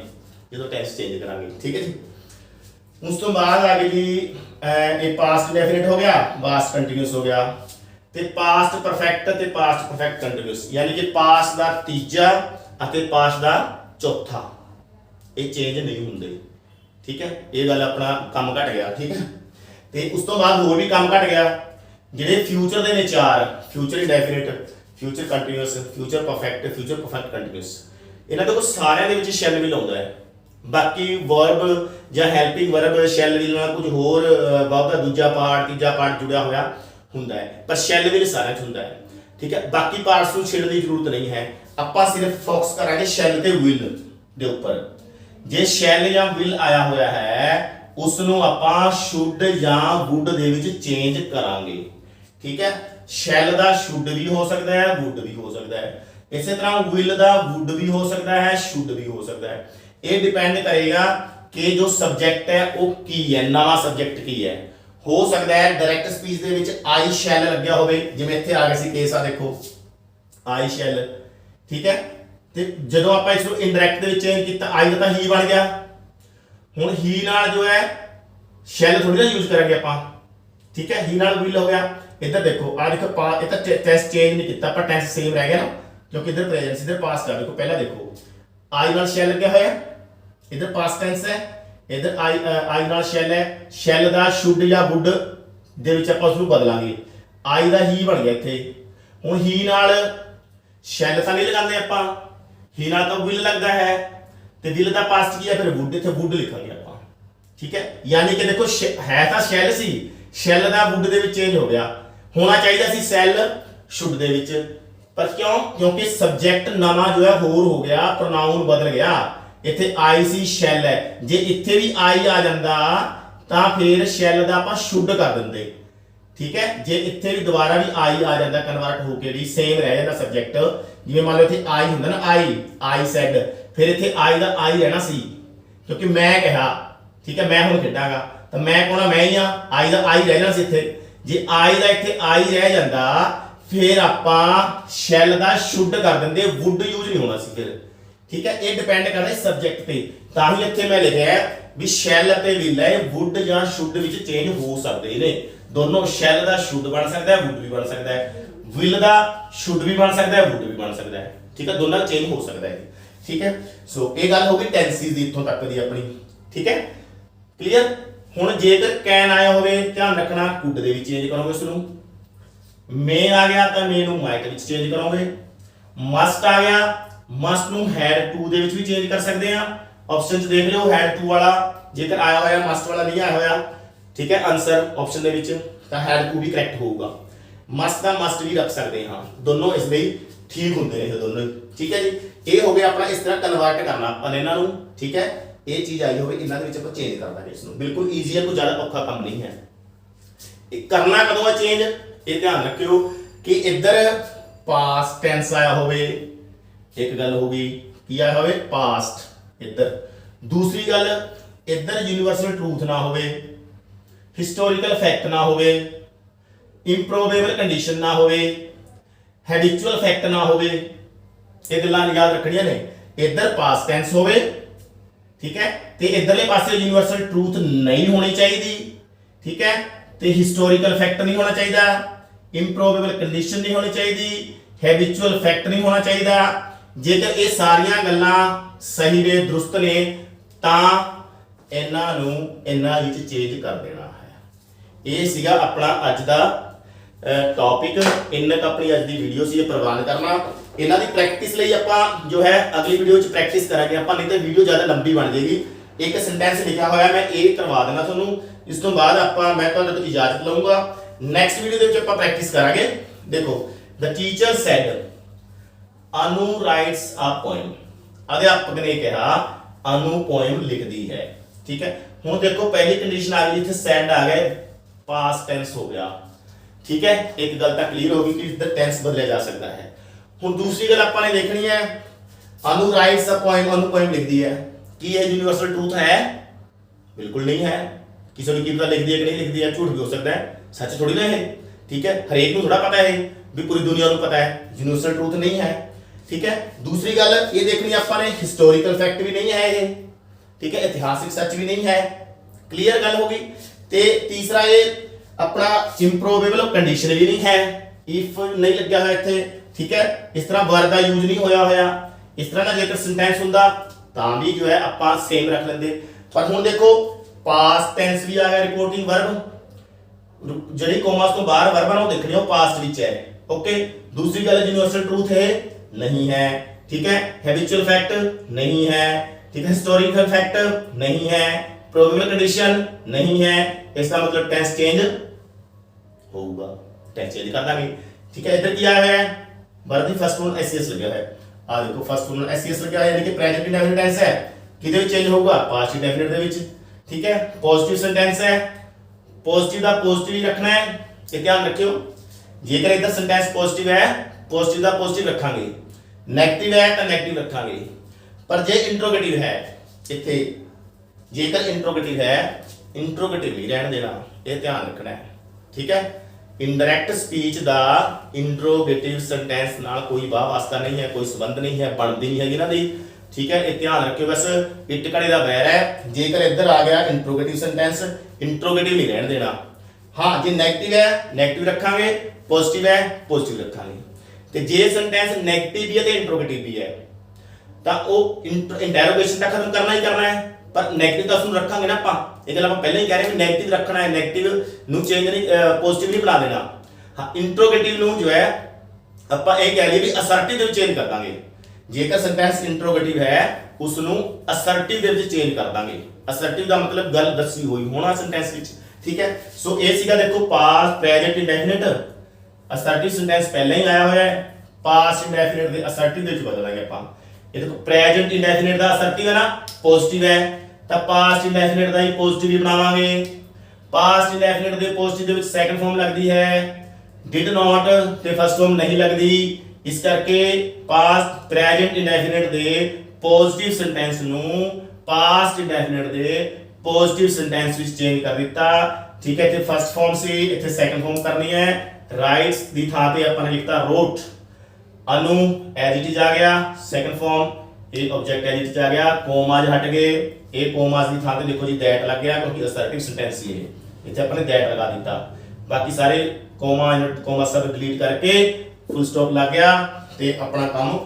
जो टेंस चेंज करांगे ठीक है जी। उस तो बाद आ गई जी ये पास्ट इंडेफिनिट हो गया पास्ट कंटीन्यूअस हो गया ते पास्ट परफेक्ट ते पास्ट परफेक्ट कंटीन्यूअस यानी कि पास्ट दा तीजा ਅਤੇ ਪਾਸਟ ਦਾ ਚੌਥਾ ਇਹ ਚੇਂਜ ਨਹੀਂ ਹੁੰਦੇ ਠੀਕ ਹੈ। ਇਹ ਗੱਲ ਆਪਣਾ ਕੰਮ ਘਟ ਗਿਆ ਠੀਕ ਹੈ। ਤੇ ਉਸ ਤੋਂ ਬਾਅਦ ਹੋਰ ਵੀ ਕੰਮ ਘਟ ਗਿਆ ਜਿਹੜੇ ਫਿਊਚਰ ਦੇ ਨੇ ਚਾਰ future indefinite future continuous future perfect continuous ਇਹਨਾਂ ਦੇ ਕੋਲ ਸਾਰਿਆਂ ਦੇ ਵਿੱਚ ਸ਼ੈਲ ਵੀ ਲਾਉਂਦਾ ਹੈ ਬਾਕੀ ਵਰਬ ਜਾਂ ਹੈਲਪਿੰਗ ਵਰਬ ਸ਼ੈਲ ਵੀ ਨਾਲ ਕੁਝ ਹੋਰ ਬਹੁਤਾ ਦੂਜਾ ਪਾਰਟ ਤੀਜਾ ਪਾਰਟ ਜੁੜਿਆ ਹੋਇਆ ਹੁੰਦਾ ਹੈ ਪਰ ਸ਼ੈਲ ਵੀ ਸਾਰਿਆਂ 'ਚ ਹੁੰਦਾ ਹੈ ठीक है। बाकी पार्ट्स को छेड़ने की जरूरत नहीं है ਆਪਾਂ सिर्फ फोकस करांगे शैल ते विल ਦੇ ਉੱਪਰ ਜੇ ਸ਼ੈਲ ਜਾਂ ਵਿਲ ਆਇਆ ਹੋਇਆ ਹੈ ਉਸ ਨੂੰ ਆਪਾਂ ਸ਼ੁੱਡ ਜਾਂ ਵੁੱਡ ਦੇ ਵਿੱਚ ਚੇਂਜ ਕਰਾਂਗੇ ਠੀਕ ਹੈ। ਸ਼ੈਲ ਦਾ ਸ਼ੁੱਡ ਵੀ ਹੋ ਸਕਦਾ ਹੈ ਵੁੱਡ ਵੀ ਹੋ ਸਕਦਾ ਹੈ ਇਸੇ ਤਰ੍ਹਾਂ ਵਿਲ ਦਾ ਵੁੱਡ ਵੀ ਹੋ ਸਕਦਾ ਹੈ ਸ਼ੁੱਡ ਵੀ ਹੋ ਸਕਦਾ ਹੈ ਇਹ ਡਿਪੈਂਡ ਕਰੇਗਾ ਕਿ ਜੋ ਸਬਜੈਕਟ ਹੈ ਉਹ ਕੀ ਹੈ ਨਵਾਂ ਸਬਜੈਕਟ ਕੀ ਹੈ हो सकता है डायरेक्ट स्पीच दे विच आई शैल लग्या होवे जिवें इत्थे आ गया सी केस आ देखो आई शैल ठीक है ते जदों आपां इस नूं इनडायरेक्ट दे विच चेंज कीता आई दा तां ही बन गया हुण ही नाल जो है शैल थोड़ी ना यूज करांगे आपां ठीक है ही नाल विल हो गया इधर देखो आ देखो इधर टेंस चेंज नहीं कीता पर टेंस सेम रह गया ना क्योंकि इधर प्रेजेंट इधर पास्ट कर देखो पहला देखो आई नाल शैल लग्या होया इधर पास्ट टेंस है इधर आई नाल शैल है शैल दा शुड या वुड दे विच आपां उसनूं बदलांगे आई दा ही बन गया इत्थे हुण ही नाल शैल तां नहीं लगांदे आपां ही नाल तो विल लगता है, तो विल का पास्ट की है फिर वुड, इत्थे वुड लिखांगे आपां, ठीक है। यानी कि देखो है तो शैल सी, शैल का वुड दे विच चेंज हो गया, होना चाहिए सी सैल शुड दे विच, पर क्यों? क्योंकि सब्जैक्ट नवा जो है होर हो गया, प्रोनाउन बदल गया। इत्थे आई सी शैल है, जे इत्थे भी आई आ जांदा तां फिर शैल दा आपां शुड कर दिंदे, ठीक है। जे इत्थे भी दोबारा भी आई आ जाता कन्वर्ट होके भी सेम रह जाता सब्जैक्ट, जिवें मान लो इत्थे आई हुंदा ना, आई सैड, फिर इत्थे आई दा आई रहना सी, क्योंकि मैं कहा, ठीक है, मैं हुण खेडांगा तो मैं कौन आ? मैं ही आ, आई दा आई रह जाना सी इत्थे। जे आई दा इत्थे आई रह जांदा फिर आपां शैल दा शुड कर दिंदे, वुड यूज नहीं होना सी फिर, ठीक है। ये डिपेंड करदा सब्जैक्ट पे, तां ही इत्थे मैं लिखिआ भी शैल ते विल है वुड जां शुड विच चेंज हो सकदे ने, दोनों। शैल दा शुड बन सकता है, वुड भी बन सकता है, विल दा शुड भी बन सकता है, वुड भी बन सकता है, ठीक है, दोनों चेंज हो सकता है, ठीक है। सो ये गल हो गई टेंसेस दी इत्थों तक दी अपनी, ठीक है, क्लीयर। हुण जेकर कैन आया होवे ध्यान रखना कुड दे विच चेंज करोगे इसनूं, मे आ गया तो मे नूं माइट विच चेंज करोगे, मस्ट आ गया मस्ट नूं हैड टू दे विच भी चेंज कर सकते हैं। ऑप्शन च देख लिओ हैड टू वाला जेकर आया होया, मस्ट वाला नहीं आया होया, ठीक है, आंसर ऑप्शन दे विच तां हैड टू भी करैक्ट होगा। मस्ट दा मस्ट भी रख सकते हैं, दोनों इस लई ठीक होंदे ने दोनों ही, ठीक है जी। ये हो गया अपना इस तरह कन्वर्ट करना अपन इन्हां नूं, ठीक है। ये चीज आई होवे इन्हां दे विच आपां चेंज कर दांगे इसनूं, बिल्कुल ईजी है, कोई ज्यादा औखा काम नहीं है। करना कदों है चेंज, ये ध्यान रखियो कि इधर पास्ट टेंस आया होवे, एक गल हो गई कि आया होवे पास्ट इधर, दूसरी गल इधर यूनिवर्सल ट्रूथ ना होवे, हिस्टोरिकल फैक्ट ना होवे, इंप्रोबेबल कंडीशन ना होवे, हैबिचुअल फैक्ट ना होवे, ये गल्लां याद रखणियां ने। इधर पास्ट टेंस होवे, ठीक है, ते इधरले पासे यूनिवर्सल ट्रूथ नहीं होनी चाहिए, ठीक है, ते हिस्टोरिकल फैक्ट नहीं होना चाहिए, इंप्रोबेबल कंडीशन नहीं होनी चाहिए, हैबिचुअल फैक्ट नहीं होना चाहिए। जेकर ये सारियां गल्लां सही ने, दुरुस्त ने, तां इन्हां नूं इन्हां विच चेंज कर देना है। ये सीगा अपना अज दा टॉपिक, इन्ना अपनी अज दी वीडियो सी प्रवान करना। इन्हां दी प्रैक्टिस लई आपां जो है अगली वीडियो च प्रैक्टिस करांगे आपां, नहीं तो वीडियो ज़्यादा लंबी बन जाएगी। एक सेंटेंस लिखा होया मैं ये करवा देना तुहानूं, इस तो बाद आपां मैं तुहाडे तों इजाजत लऊंगा। नैक्सट वीडियो दे विच आपां प्रैक्टिस करांगे। देखो, the teacher sad Anu writes a poem, अध्यापक ने कहा अनु पोएम लिखदी है, ठीक है। हुण देखो पहली कंडीशन आ गई, इत्थे सैड आ गए, पास्ट टेंस हो गया, ठीक है। एक गल तां क्लियर हो गई कि इधर टेंस बदलिया जा सकता है। हुण दूसरी गल आपां ने देखनी है, Anu writes a poem, Anu poem लिखदी है, कि यह यूनिवर्सल ट्रूथ है? बिल्कुल नहीं है। किसी ने की पता लिख दिया कि नहीं लिख दिया, झूठ भी हो सकता है, सच थोड़ी ना है, ठीक है। हरेक को थोड़ा पता है भी पूरी दुनिया को पता है, यूनिवर्सल ट्रूथ नहीं है, ठीक है। दूसरी गल ये देखनी आपां ने, हिस्टोरिकल फैक्ट भी नहीं है ये, ठीक है, ऐतिहासिक सच भी नहीं है, क्लियर गल हो गई। ते तीसरा ये अपना इंप्रोबेबल कंडीशन भी नहीं है, इफ नहीं लग्या हुआ इत्थे, ठीक है। इस तरह वर का यूज नहीं होया होया, इस तरह का जेकर सेंटेंस हुंदा तां भी जो है आपां सेम रख लेंदे। पर हुण देखो पास्ट टेंस भी आ गया, रिपोर्टिंग वर्ब, जड़ी कोमास तो बाहर वर्ब ना देखनी हो पास्ट विच है, ओके। दूसरी गल यूनिवर्सल ट्रूथ है नहीं है, ठीक है, हैबिचुअल फैक्ट नहीं है, ठीक है, हिस्टोरिकल फैक्ट नहीं है, प्रोबेबल कंडीशन नहीं है, इसका मतलब टेंस चेंज होगा, टेंस चेंज कर देंगे, ठीक है। इधर क्या है, verb the first form SS लगा है, आ देखो फर्स्ट फॉर्म एसएस लगा है, यानी कि प्रेजेंट इंडेफिनिट टेंस है, किदे विच चेंज होगा? पास्ट इंडेफिनिट दे विच, ठीक है। पॉजिटिव सेंटेंस है, पॉजिटिव दा पॉजिटिव ही रखना है, ये ध्यान रखियो। जेकर इधर सेंटेंस पॉजिटिव है, पॉजिटिव दा पॉजिटिव रखांगे, नेगेटिव है तो नेगेटिव रखांगे। पर जे इंट्रोगेटिव है, इत्थे जेकर इंट्रोगेटिव है, इंट्रोगेटिव नहीं रहने देना, ये ध्यान रखना है, ठीक है। इनडायरेक्ट स्पीच दा इंट्रोगेटिव सेंटेंस नाल कोई वाह वास्ता नहीं है, कोई संबंध नहीं है, बनती नहीं है इन्हां दी, ठीक है। ये ध्यान रखियो, बस इट घड़े दा वैर है। जेकर इधर आ गया इंट्रोगेटिव सेंटेंस, इंट्रोगेटिव नहीं रहने देना। हाँ, जे नेगेटिव है नेगेटिव रखांगे, पॉजिटिव है पॉजिटिव रखांगे। ते जे सेंटेंस नेगेटिव भी है ते इंट्रोगेटिव भी है तां ओह इंटरोगेशन तक खत्म करना ही करना है, पर नेगेटिव तो उसनूं रखांगे ना आपां। ये गल आपां पहले ही कह रहे हैं नेगेटिव रखना है, नेगेटिव नूं चेंज नहीं पॉजिटिव नहीं बना देना। हाँ, इंट्रोगेटिव नूं जो है आपां ये कह लईए भी असर्टिव दे चेंज कर दांगे, ਜੇਕਰ ਸੈਂਟੈਂਸ ਇੰਟਰੋਗੇਟਿਵ ਹੈ ਉਸ ਨੂੰ ਅਸਰਟਿਵ ਦੇ ਵਿੱਚ ਚੇਂਜ ਕਰ ਦਾਂਗੇ। ਅਸਰਟਿਵ ਦਾ ਮਤਲਬ ਗੱਲ ਦੱਸੀ ਹੋਈ ਹੋਣਾ ਸੈਂਟੈਂਸ ਵਿੱਚ, ਠੀਕ ਹੈ। ਸੋ ਇਹ ਸੀਗਾ ਦੇਖੋ ਪਾਸਟ ਪ੍ਰੈਜ਼ੈਂਟ ਇੰਡੈਫਿਨਿਟ। ਅਸਰਟਿਵ ਸੈਂਟੈਂਸ ਪਹਿਲਾਂ ਹੀ ਆਇਆ ਹੋਇਆ ਹੈ, ਪਾਸਟ ਇੰਡੈਫਿਨਿਟ ਦੇ ਅਸਰਟਿਵ ਦੇ ਵਿੱਚ ਬਦਲਾਂਗੇ ਆਪਾਂ। ਇਹ ਦੇਖੋ ਪ੍ਰੈਜ਼ੈਂਟ ਇੰਡੈਫਿਨਿਟ ਦਾ ਅਸਰਟਿਵ ਹੈ ਨਾ, ਪੋਜ਼ਿਟਿਵ ਹੈ, ਤਾਂ ਪਾਸਟ ਇੰਡੈਫਿਨਿਟ ਦਾ ਹੀ ਪੋਜ਼ਿਟਿਵ ਹੀ ਬਣਾਵਾਂਗੇ। ਪਾਸਟ ਇੰਡੈਫਿਨਿਟ ਦੇ ਪੋਜ਼ਿਟਿਵ ਦੇ ਵਿੱਚ ਸੈਕੰਡ ਫਾਰਮ ਲੱਗਦੀ ਹੈ, ਡਿਡ ਨੋਟ ਤੇ ਫਸਟ ਫਾਰਮ ਨਹੀਂ ਲੱਗਦੀ। ਇਸ ਕਰਕੇ ਪਾਸਟ ਪ੍ਰੈਜ਼ੈਂਟ ਇੰਡੈਫਿਨਿਟ ਦੇ ਪੋਜ਼ਿਟਿਵ ਸੈਂਟੈਂਸ ਨੂੰ ਪਾਸਟ ਇੰਡੈਫਿਨਿਟ ਦੇ ਪੋਜ਼ਿਟਿਵ ਸੈਂਟੈਂਸ ਵਿੱਚ ਚੇਂਜ ਕਰ ਦਿੱਤਾ, ਠੀਕ ਹੈ। ਤੇ ਫਸਟ ਫਾਰਮ ਸੀ, ਇੱਥੇ ਸੈਕੰਡ ਫਾਰਮ ਕਰਨੀ ਹੈ। ਰਾਈਟਸ ਦੀ ਥਾਂ ਤੇ ਆਪਾਂ ਨੇ ਲਿਖਤਾ wrote. Anu as it is ਆ ਗਿਆ ਸੈਕੰਡ ਫਾਰਮ, ਇਹ ਆਬਜੈਕਟ ਐਜ਼ ਇਟ ਇਜ਼ ਆ ਗਿਆ, ਕੋਮਾਜ਼ ਹਟ ਗਏ, ਇਹ ਕੋਮਾਜ਼ ਦੀ ਥਾਂ ਤੇ ਦੇਖੋ ਜੀ ਦੈਟ ਲੱਗ ਗਿਆ ਕਿਉਂਕਿ ਅਸਰਟਿਵ ਸੈਂਟੈਂਸ ਸੀ ਇਹ, ਇੱਥੇ ਆਪਾਂ ਨੇ ਦੈਟ ਲਗਾ ਦਿੱਤਾ। ਬਾਕੀ ਸਾਰੇ ਕੋਮਾ ਸਭ ਡਿਲੀਟ ਕਰਕੇ ਫੁੱਲ ਸਟਾਪ ਲੱਗ ਗਿਆ ਤੇ ਆਪਣਾ ਕੰਮ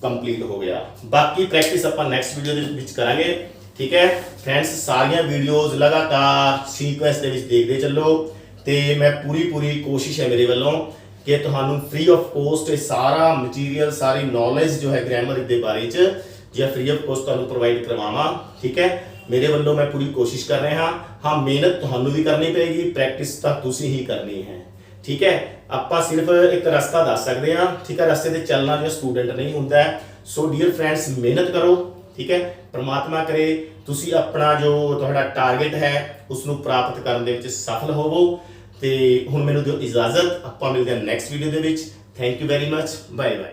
ਕੰਪਲੀਟ ਹੋ ਗਿਆ। ਬਾਕੀ ਪ੍ਰੈਕਟਿਸ ਆਪਾਂ ਨੈਕਸਟ ਵੀਡੀਓ ਦੇ ਵਿੱਚ ਕਰਾਂਗੇ, ਠੀਕ ਹੈ ਫਰੈਂਡਸ। ਸਾਰੀਆਂ ਵੀਡੀਓਜ਼ ਲਗਾਤਾਰ ਸੀਕੁਐਂਸ ਦੇ ਵਿੱਚ ਦੇਖਦੇ ਚੱਲੋ ਤੇ ਮੈਂ ਪੂਰੀ ਕੋਸ਼ਿਸ਼ ਹੈ ਮੇਰੇ ਵੱਲੋਂ ਕਿ ਤੁਹਾਨੂੰ ਫ੍ਰੀ ਆਫ ਕੋਸਟ ਇਹ ਸਾਰਾ ਮਟੀਰੀਅਲ, ਸਾਰੀ ਨੌਲੇਜ ਜੋ ਹੈ ਗ੍ਰਾਮਰ ਦੇ ਬਾਰੇ ਚ ਜੇ ਫ੍ਰੀ ਆਫ ਕੋਸਟ ਤੁਹਾਨੂੰ ਪ੍ਰੋਵਾਈਡ ਕਰਵਾਵਾਂ, ਠੀਕ ਹੈ। ਮੇਰੇ ਵੱਲੋਂ ਮੈਂ ਪੂਰੀ ਕੋਸ਼ਿਸ਼ ਕਰ ਰਿਹਾ ਹਾਂ। ਮਿਹਨਤ ਤੁਹਾਨੂੰ ਵੀ ਕਰਨੀ ਪਏਗੀ, ਪ੍ਰੈਕਟਿਸ ਤਾਂ ਤੁਸੀਂ ਹੀ ਕਰਨੀ ਹੈ, ਠੀਕ ਹੈ। ਆਪਾਂ ਸਿਰਫ ਇੱਕ ਰਸਤਾ ਦੱਸ ਸਕਦੇ ਹਾਂ, ਠੀਕ ਹੈ। ਰਸਤੇ ਤੇ ਚੱਲਣਾ ਜੋ ਸਟੂਡੈਂਟ ਨਹੀਂ ਹੁੰਦਾ। ਸੋ ਡੀਅਰ ਫਰੈਂਡਸ ਮਿਹਨਤ ਕਰੋ, ਠੀਕ ਹੈ। ਪ੍ਰਮਾਤਮਾ ਕਰੇ ਤੁਸੀਂ ਆਪਣਾ ਜੋ ਤੁਹਾਡਾ ਟਾਰਗੇਟ ਹੈ ਉਸ ਨੂੰ ਪ੍ਰਾਪਤ ਕਰਨ ਦੇ ਵਿੱਚ ਸਫਲ ਹੋਵੋ। ਤੇ ਹੁਣ ਮੈਨੂੰ ਦਿਓ ਇਜਾਜ਼ਤ, ਆਪਾਂ ਮਿਲਦੇ ਹਾਂ ਨੈਕਸਟ ਵੀਡੀਓ ਦੇ ਵਿੱਚ। Thank you very much, bye bye.